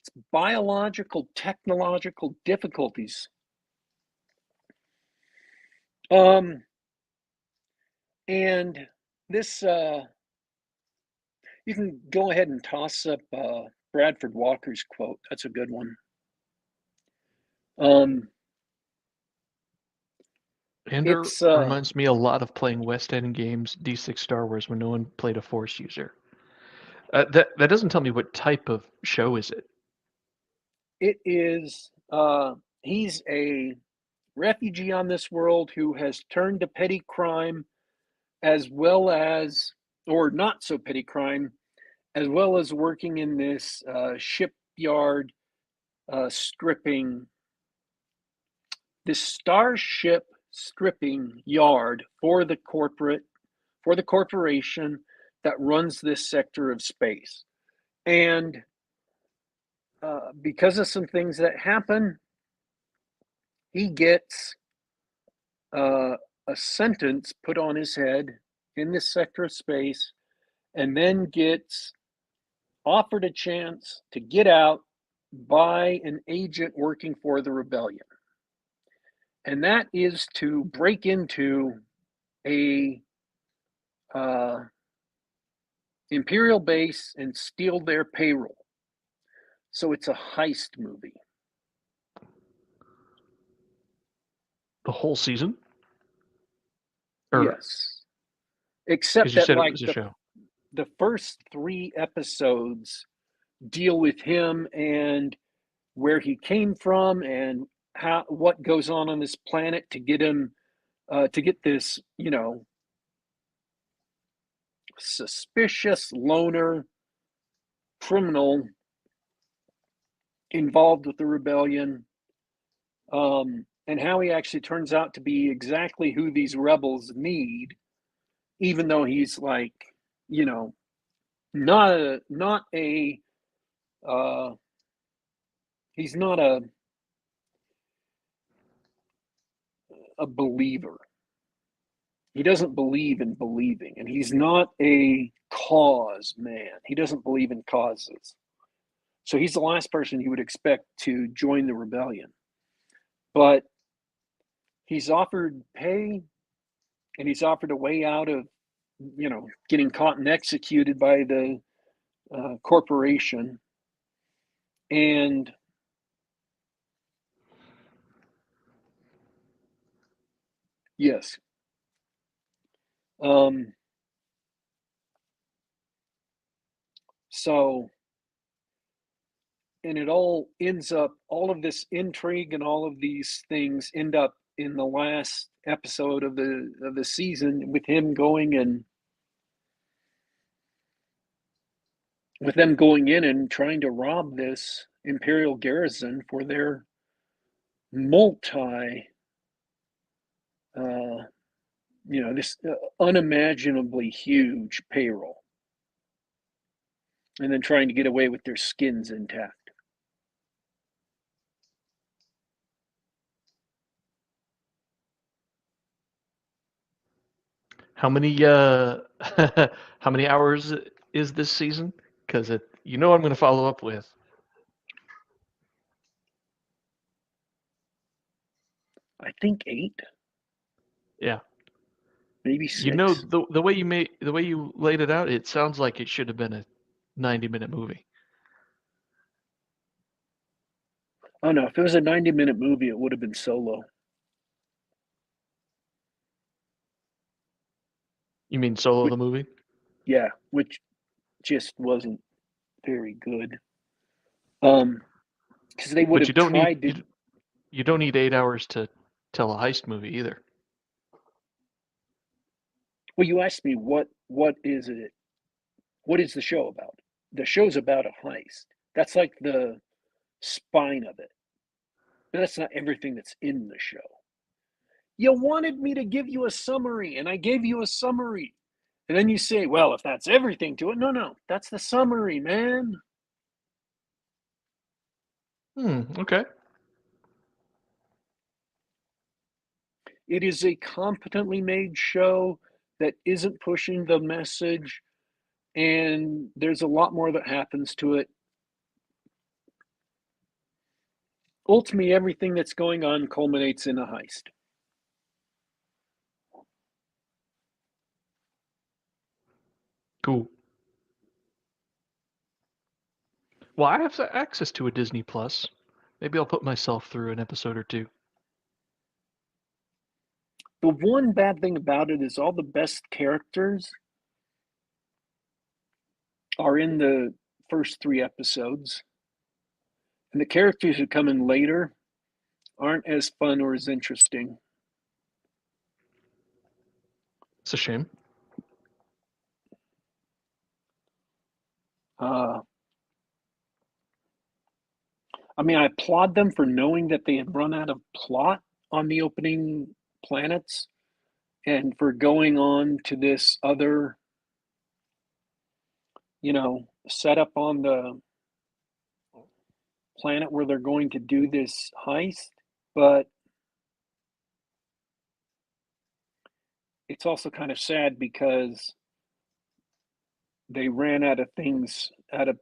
It's biological, technological difficulties. And this, you can go ahead and toss up Bradford Walker's quote. That's a good one. Ender reminds me a lot of playing West End games, D6 Star Wars, when no one played a Force user. That doesn't tell me what type of show is it. It is, he's a refugee on this world who has turned to petty crime as well as, or not so petty crime, as well as working in this shipyard stripping, this starship stripping yard for the corporation that runs this sector of space. And because of some things that happen, he gets a sentence put on his head in this sector of space, and then gets offered a chance to get out by an agent working for the rebellion. And that is to break into a Imperial base and steal their payroll. So it's a heist movie. The whole season? Yes. Except you that, said like, it was a show. The first 3 episodes deal with him and where he came from and what goes on this planet to get him to get this, suspicious loner criminal involved with the rebellion, and how he actually turns out to be exactly who these rebels need, even though he's like, not a he's not a believer. He doesn't believe in believing, and he's not a cause man. He doesn't believe in causes. So he's the last person you would expect to join the rebellion. But he's offered pay, and he's offered a way out of, getting caught and executed by the corporation. And yes, so, and it all ends up, all of this intrigue and all of these things end up in the last episode of the season with him going and with them going in and trying to rob this Imperial garrison for their multi, this unimaginably huge payroll, and then trying to get away with their skins intact. How many how many hours is this season? Because I'm going to follow up with. I think 8. Yeah. Maybe 6. The way you laid it out, it sounds like it should have been a 90-minute movie. Oh no, if it was a 90-minute movie, it would have been Solo. You mean Solo the movie? Yeah, which just wasn't very good. Because they would But you have don't need tried to. you don't need 8 hours to tell a heist movie either. Well, you asked me what is it? What is the show about? The show's about a heist. That's like the spine of it. But that's not everything that's in the show. You wanted me to give you a summary, and I gave you a summary. And then you say, well, if that's everything to it, no, that's the summary, man. Okay. It is a competently made show that isn't pushing the message, and there's a lot more that happens to it. Ultimately, everything that's going on culminates in a heist. Cool. Well, I have access to a Disney Plus. Maybe I'll put myself through an episode or two. The one bad thing about it is all the best characters are in the first 3 episodes, and the characters who come in later aren't as fun or as interesting. It's a shame. Uh, I mean, I applaud them for knowing that they had run out of plot on the opening planets and for going on to this other, setup on the planet where they're going to do this heist. But it's also kind of sad because they ran out of things, out of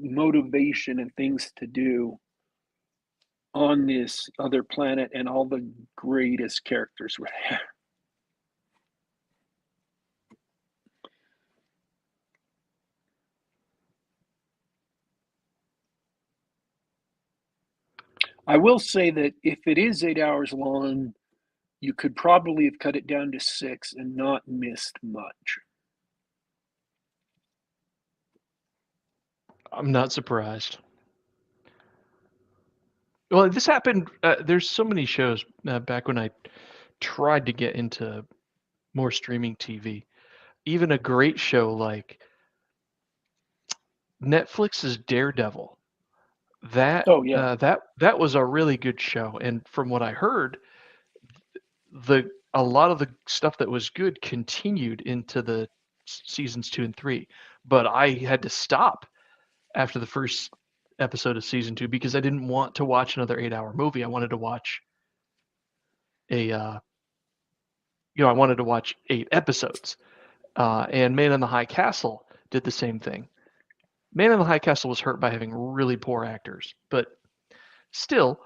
motivation and things to do on this other planet, and all the greatest characters were there. I will say that if it is 8 hours long, you could probably have cut it down to 6 and not missed much. I'm not surprised. Well, this happened. There's so many shows back when I tried to get into more streaming TV. Even a great show like Netflix's Daredevil. That Oh yeah, that was a really good show, and from what I heard, the a lot of the stuff that was good continued into the seasons 2 and 3. But I had to stop after the first episode of season 2 because I didn't want to watch another 8-hour movie. I wanted to watch a I wanted to watch 8 episodes. And Man in the High Castle did the same thing. Man in the High Castle was hurt by having really poor actors, but still,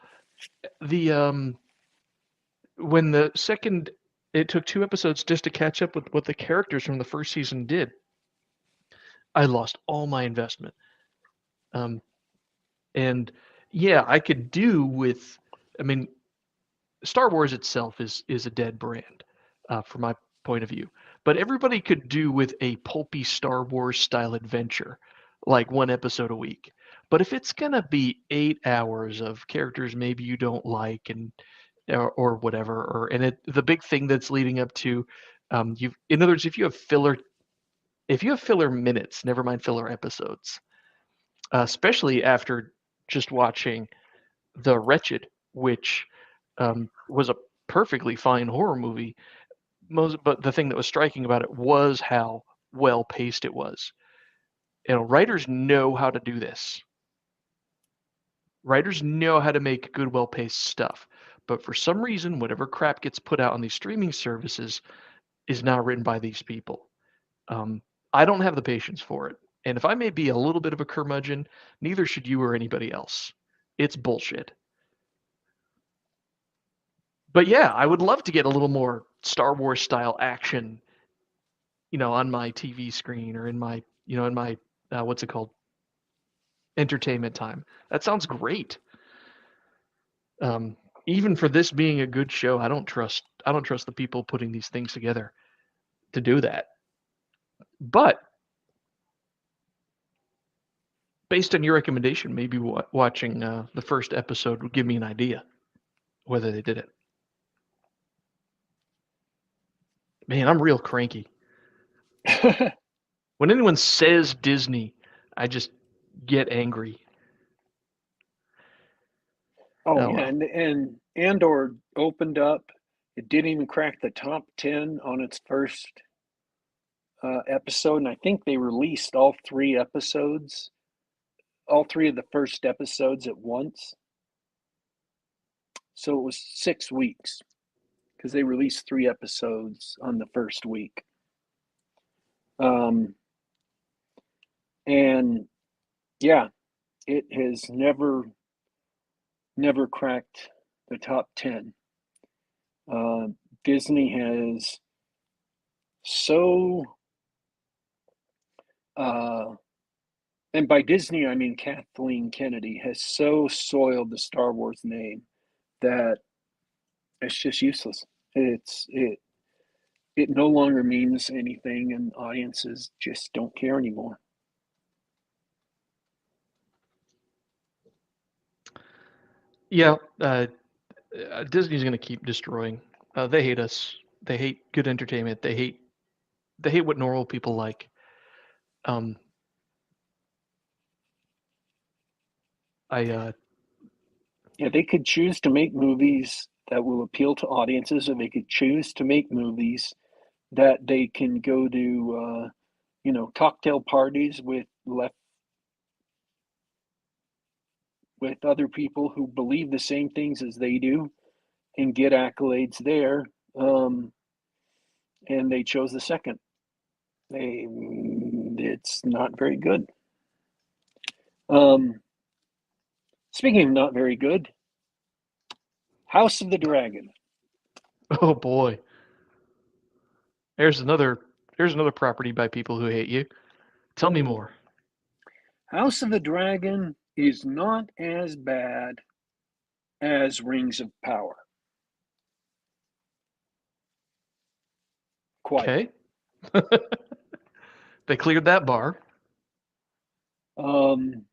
the when the second it took 2 episodes just to catch up with what the characters from the first season did. I lost all my investment. Um, and yeah, I could do with. I mean, Star Wars itself is a dead brand, from my point of view. But everybody could do with a pulpy Star Wars style adventure, like one episode a week. But if it's gonna be 8 hours of characters maybe you don't like and or whatever, the big thing that's leading up to, you in other words, if you have filler minutes, never mind filler episodes, especially after just watching The Wretched, which was a perfectly fine horror movie. But the thing that was striking about it was how well paced it was. Writers know how to do this. Writers know how to make good, well paced stuff. But for some reason, whatever crap gets put out on these streaming services is not written by these people. Um, I don't have the patience for it. And if I may be a little bit of a curmudgeon, neither should you or anybody else. It's bullshit. But yeah, I would love to get a little more Star Wars style action, on my TV screen or in my what's it called, entertainment time. That sounds great. Um, Even for this being a good show, I don't trust the people putting these things together to do that. But based on your recommendation, maybe watching the first episode would give me an idea whether they did it. Man, I'm real cranky. When anyone says Disney, I just get angry. Oh Oh yeah, well. and Andor opened up. It didn't even crack the top 10 on its first episode, and I think they released all three episodes, all three of the first episodes at once. So it was 6 weeks because they released three episodes on the first week. Um, and yeah, it has never cracked the top 10. Uh, Disney has so, uh, and by Disney I mean Kathleen Kennedy, has so soiled the Star Wars name that it's just useless. It no longer means anything, and audiences just don't care anymore. Yeah, Disney's going to keep destroying. They hate us. They hate good entertainment. They hate what normal people like. Um, I Yeah, they could choose to make movies that will appeal to audiences, or they could choose to make movies that they can go to, cocktail parties with other people who believe the same things as they do and get accolades there. Um, and they chose the second. It's not very good. Um, Speaking of not very good, House of the Dragon. oh boy, there's another there's another property by people who hate you. Tell me more. House of the Dragon is not as bad as Rings of Power. Quite. Okay, they cleared that bar. Um,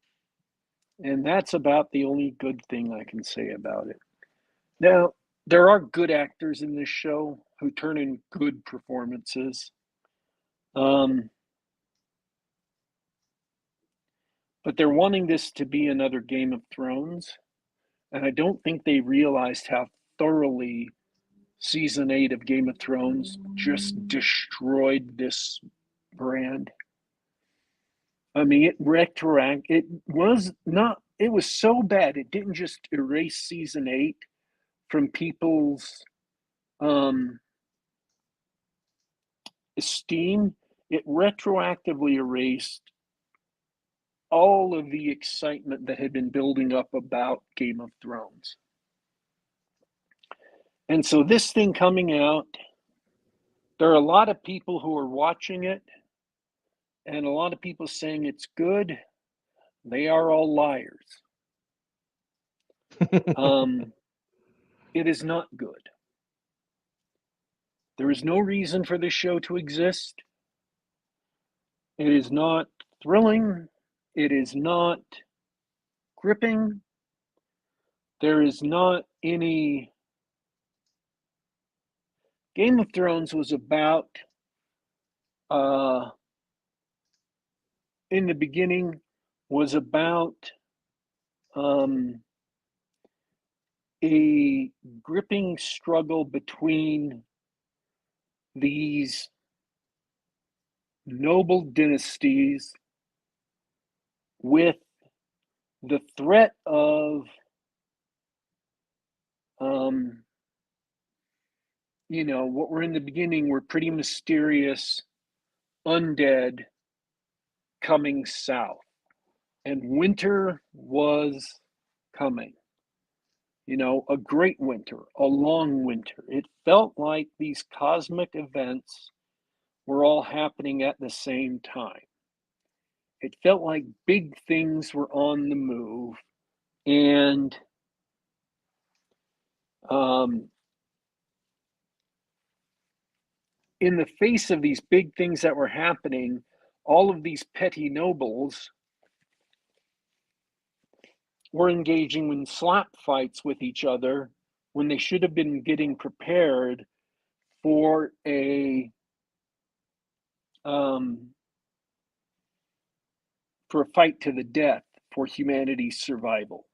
and that's about the only good thing I can say about it. Now, there are good actors in this show who turn in good performances. Um, but they're wanting this to be another Game of Thrones. And I don't think they realized how thoroughly season 8 of Game of Thrones just destroyed this brand. I mean, it was so bad. It didn't just erase season 8 from people's um, esteem, it retroactively erased all of the excitement that had been building up about Game of Thrones. And so this thing coming out, there are a lot of people who are watching it and a lot of people saying it's good. They are all liars. Um, it is not good. There is no reason for this show to exist. It is not thrilling. It is not gripping. There is not any. Game of Thrones was about, uh, in the beginning, was about um, a gripping struggle between these noble dynasties with the threat of, um, what were in the beginning were pretty mysterious undead coming south. And winter was coming. A great winter, a long winter. It felt like these cosmic events were all happening at the same time. It felt like big things were on the move. And um, in the face of these big things that were happening, all of these petty nobles were engaging in slap fights with each other when they should have been getting prepared for um, a fight to the death for humanity's survival.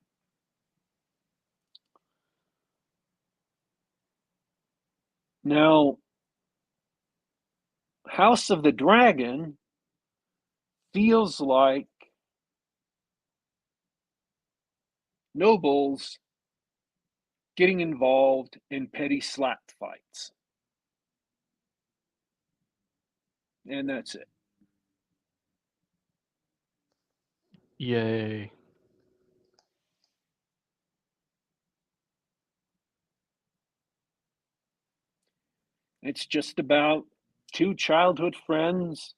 Now, House of the Dragon feels like nobles getting involved in petty slap fights. And that's it. Yay. It's just about two childhood friends,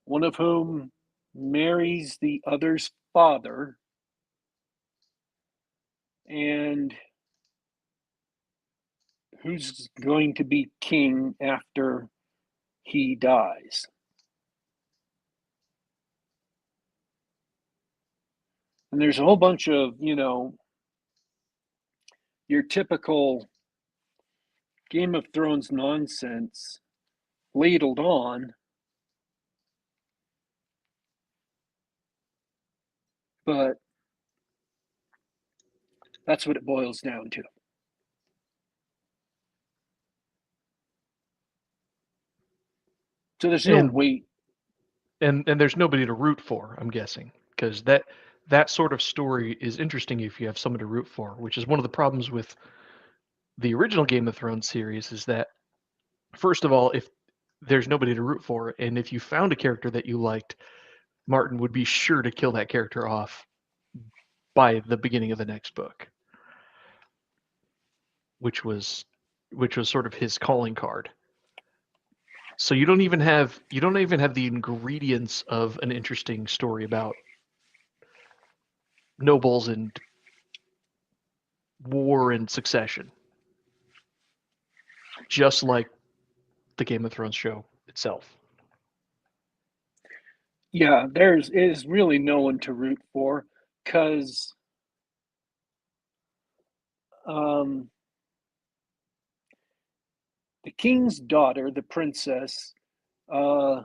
one of whom marries the other's father, and who's going to be king after he dies. And there's a whole bunch of, your typical Game of Thrones nonsense ladled on, but that's what it boils down to. So there's no And weight. and there's nobody to root for, I'm guessing, because that sort of story is interesting if you have someone to root for, which is one of the problems with the original Game of Thrones series is that first of all, if there's nobody to root for, and if you found a character that you liked, Martin would be sure to kill that character off by the beginning of the next book, which was sort of his calling card. So you don't even have the ingredients of an interesting story about nobles and war and succession, just like the Game of Thrones show itself. Yeah, is really no one to root for because um, the king's daughter, the princess, uh,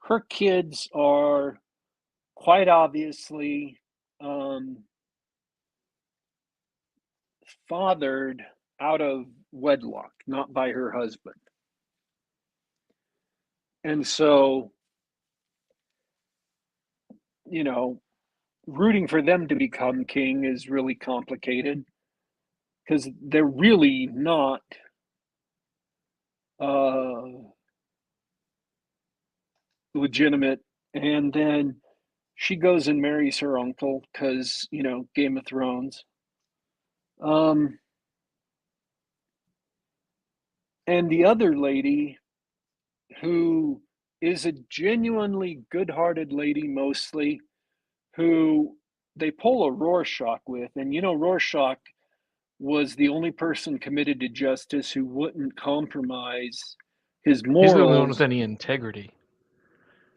her kids are quite obviously um, fathered out of wedlock, not by her husband. And so, you know, rooting for them to become king is really complicated because they're really not uh, legitimate. And then she goes and marries her uncle because, Game of Thrones. Um, and the other lady, who is a genuinely good hearted lady mostly, who they pull a Rorschach with. And, Rorschach was the only person committed to justice who wouldn't compromise his He's the only one with morals. any integrity.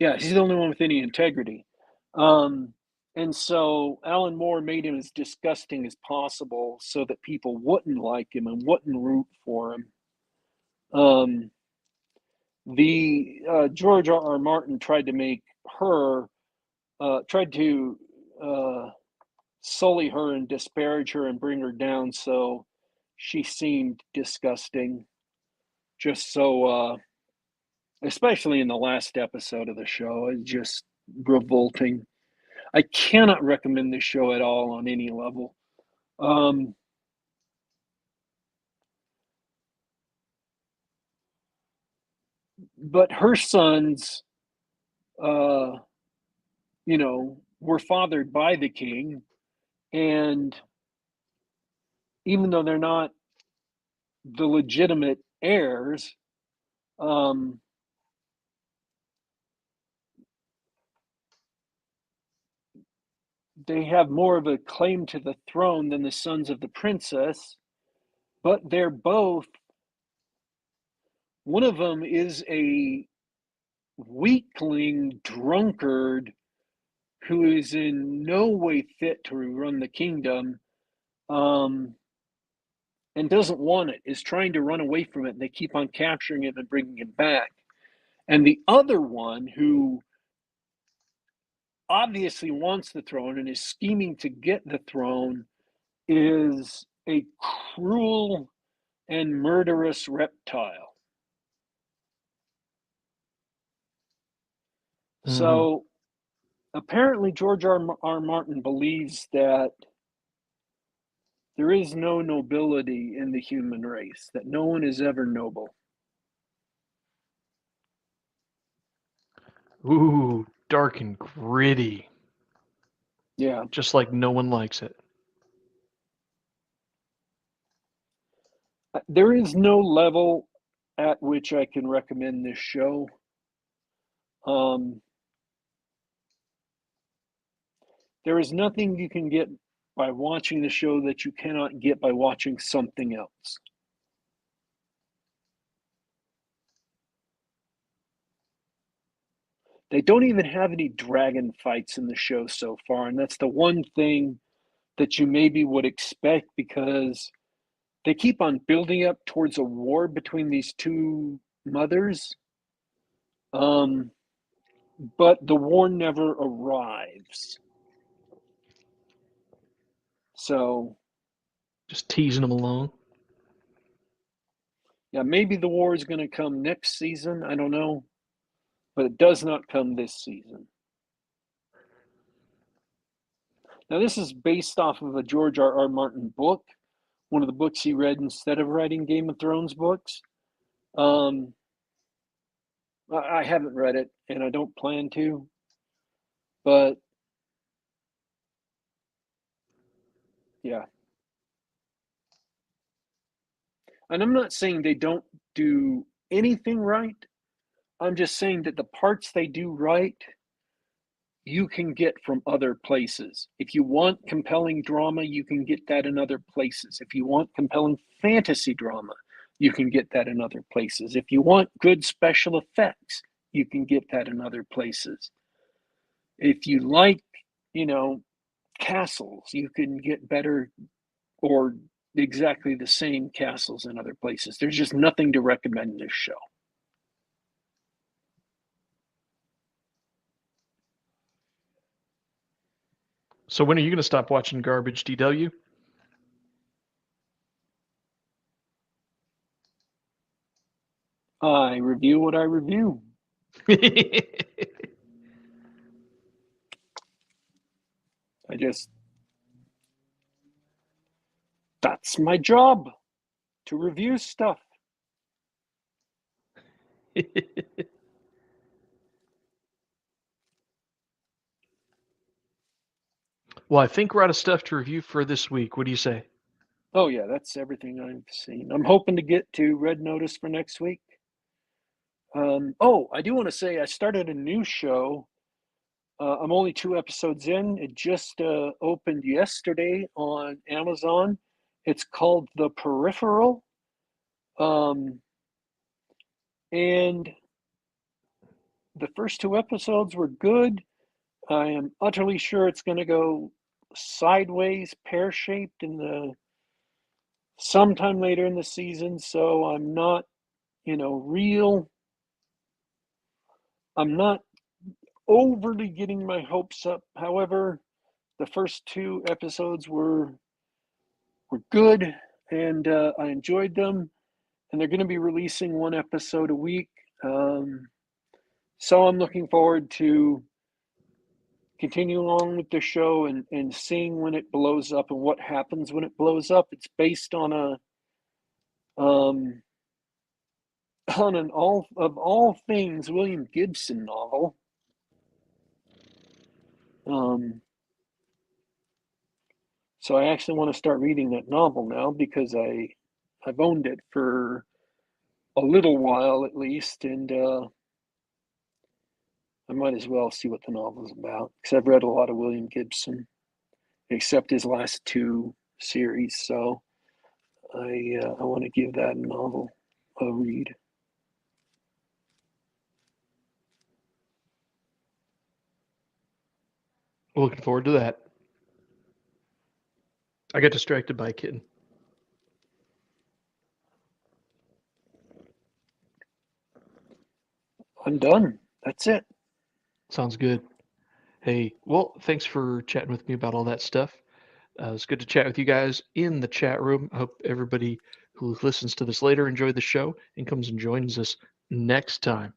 Yeah, he's the only one with any integrity. Um, and so Alan Moore made him as disgusting as possible so that people wouldn't like him and wouldn't root for him. The George R. R. Martin tried to make her, tried to sully her and disparage her and bring her down so she seemed disgusting. Just so, especially in the last episode of the show, it's just revolting. I cannot recommend this show at all on any level. Um, but her sons, uh, were fathered by the king, and even though they're not the legitimate heirs, um, they have more of a claim to the throne than the sons of the princess. But they're both One of them is a weakling drunkard who is in no way fit to run the kingdom, and doesn't want it, is trying to run away from it. And they keep on capturing him and bringing him back. And the other one, who obviously wants the throne and is scheming to get the throne, is a cruel and murderous reptile. Mm-hmm. So apparently, George R. Martin believes that there is no nobility in the human race, that no one is ever noble. Ooh, dark and gritty. Yeah. Just like no one likes it. There is no level at which I can recommend this show. There is nothing you can get by watching the show that you cannot get by watching something else. They don't even have any dragon fights in the show so far, and that's the one thing that you maybe would expect, because they keep on building up towards a war between these two mothers. But the war never arrives. So, Just teasing them along. yeah, maybe the war is going to come next season. I don't know. But it does not come this season. Now, this is based off of a George R. Martin book, one of the books he read instead of writing Game of Thrones books. I haven't read it, and I don't plan to. But, yeah. And I'm not saying they don't do anything right. I'm just saying that the parts they do right, you can get from other places. If you want compelling drama, you can get that in other places. If you want compelling fantasy drama, you can get that in other places. If you want good special effects, you can get that in other places. If you like, you know, castles, you can get better or exactly the same castles in other places. There's just nothing to recommend this show. So when are you going to stop watching garbage, DW? I review what I review. I just, that's my job, to review stuff. Well, I think we're out of stuff to review for this week. What do you say? Oh, yeah, that's everything I've seen. I'm hoping to get to Red Notice for next week. I do want to say I started a new show. I'm only 2 episodes in. It just opened yesterday on Amazon. It's called The Peripheral. Um, and the first 2 episodes were good. I am utterly sure it's going to go sideways, pear-shaped in the sometime later in the season. So I'm not, I'm not overly getting my hopes up. However, the first 2 episodes were good, and I enjoyed them. And they're going to be releasing 1 episode a week. So I'm looking forward to continuing on with the show and seeing when it blows up and what happens when it blows up. It's based on um, an all things William Gibson novel. Um, so I actually want to start reading that novel now, because I've owned it for a little while at least, and I might as well see what the novel's about, because I've read a lot of William Gibson, except his last 2 series. So I want to give that novel a read. Looking forward to that. I got distracted by a kitten. I'm done. That's it. Sounds good. Hey, well, thanks for chatting with me about all that stuff. It's good to chat with you guys in the chat room. I hope everybody who listens to this later enjoyed the show and comes and joins us next time.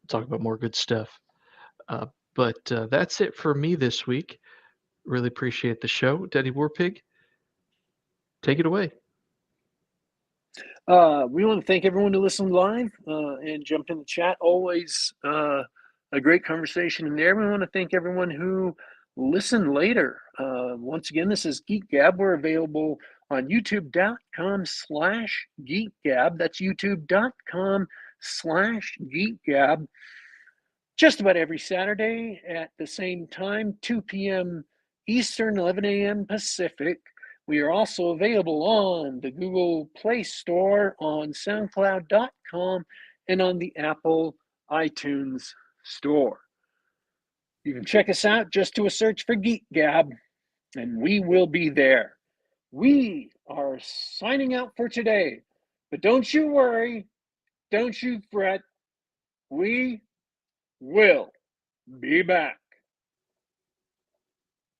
Talk about more good stuff. Uh, but that's it for me this week. Really appreciate the show. Daddy Warpig, take it away. We want to thank everyone who listened live and jumped in the chat. Always a great conversation in there. We want to thank everyone who listened later. Once again, this is Geek Gab. We're available on youtube.com/Geek Gab. That's youtube.com/Geek Gab. Just about every Saturday at the same time, 2 p.m. Eastern, 11 a.m. Pacific. We are also available on the Google Play Store, on SoundCloud.com, and on the Apple iTunes Store. You can check us out. Just do a search for Geek Gab, and we will be there. We are signing out for today, but don't you worry, don't you fret. We will be back.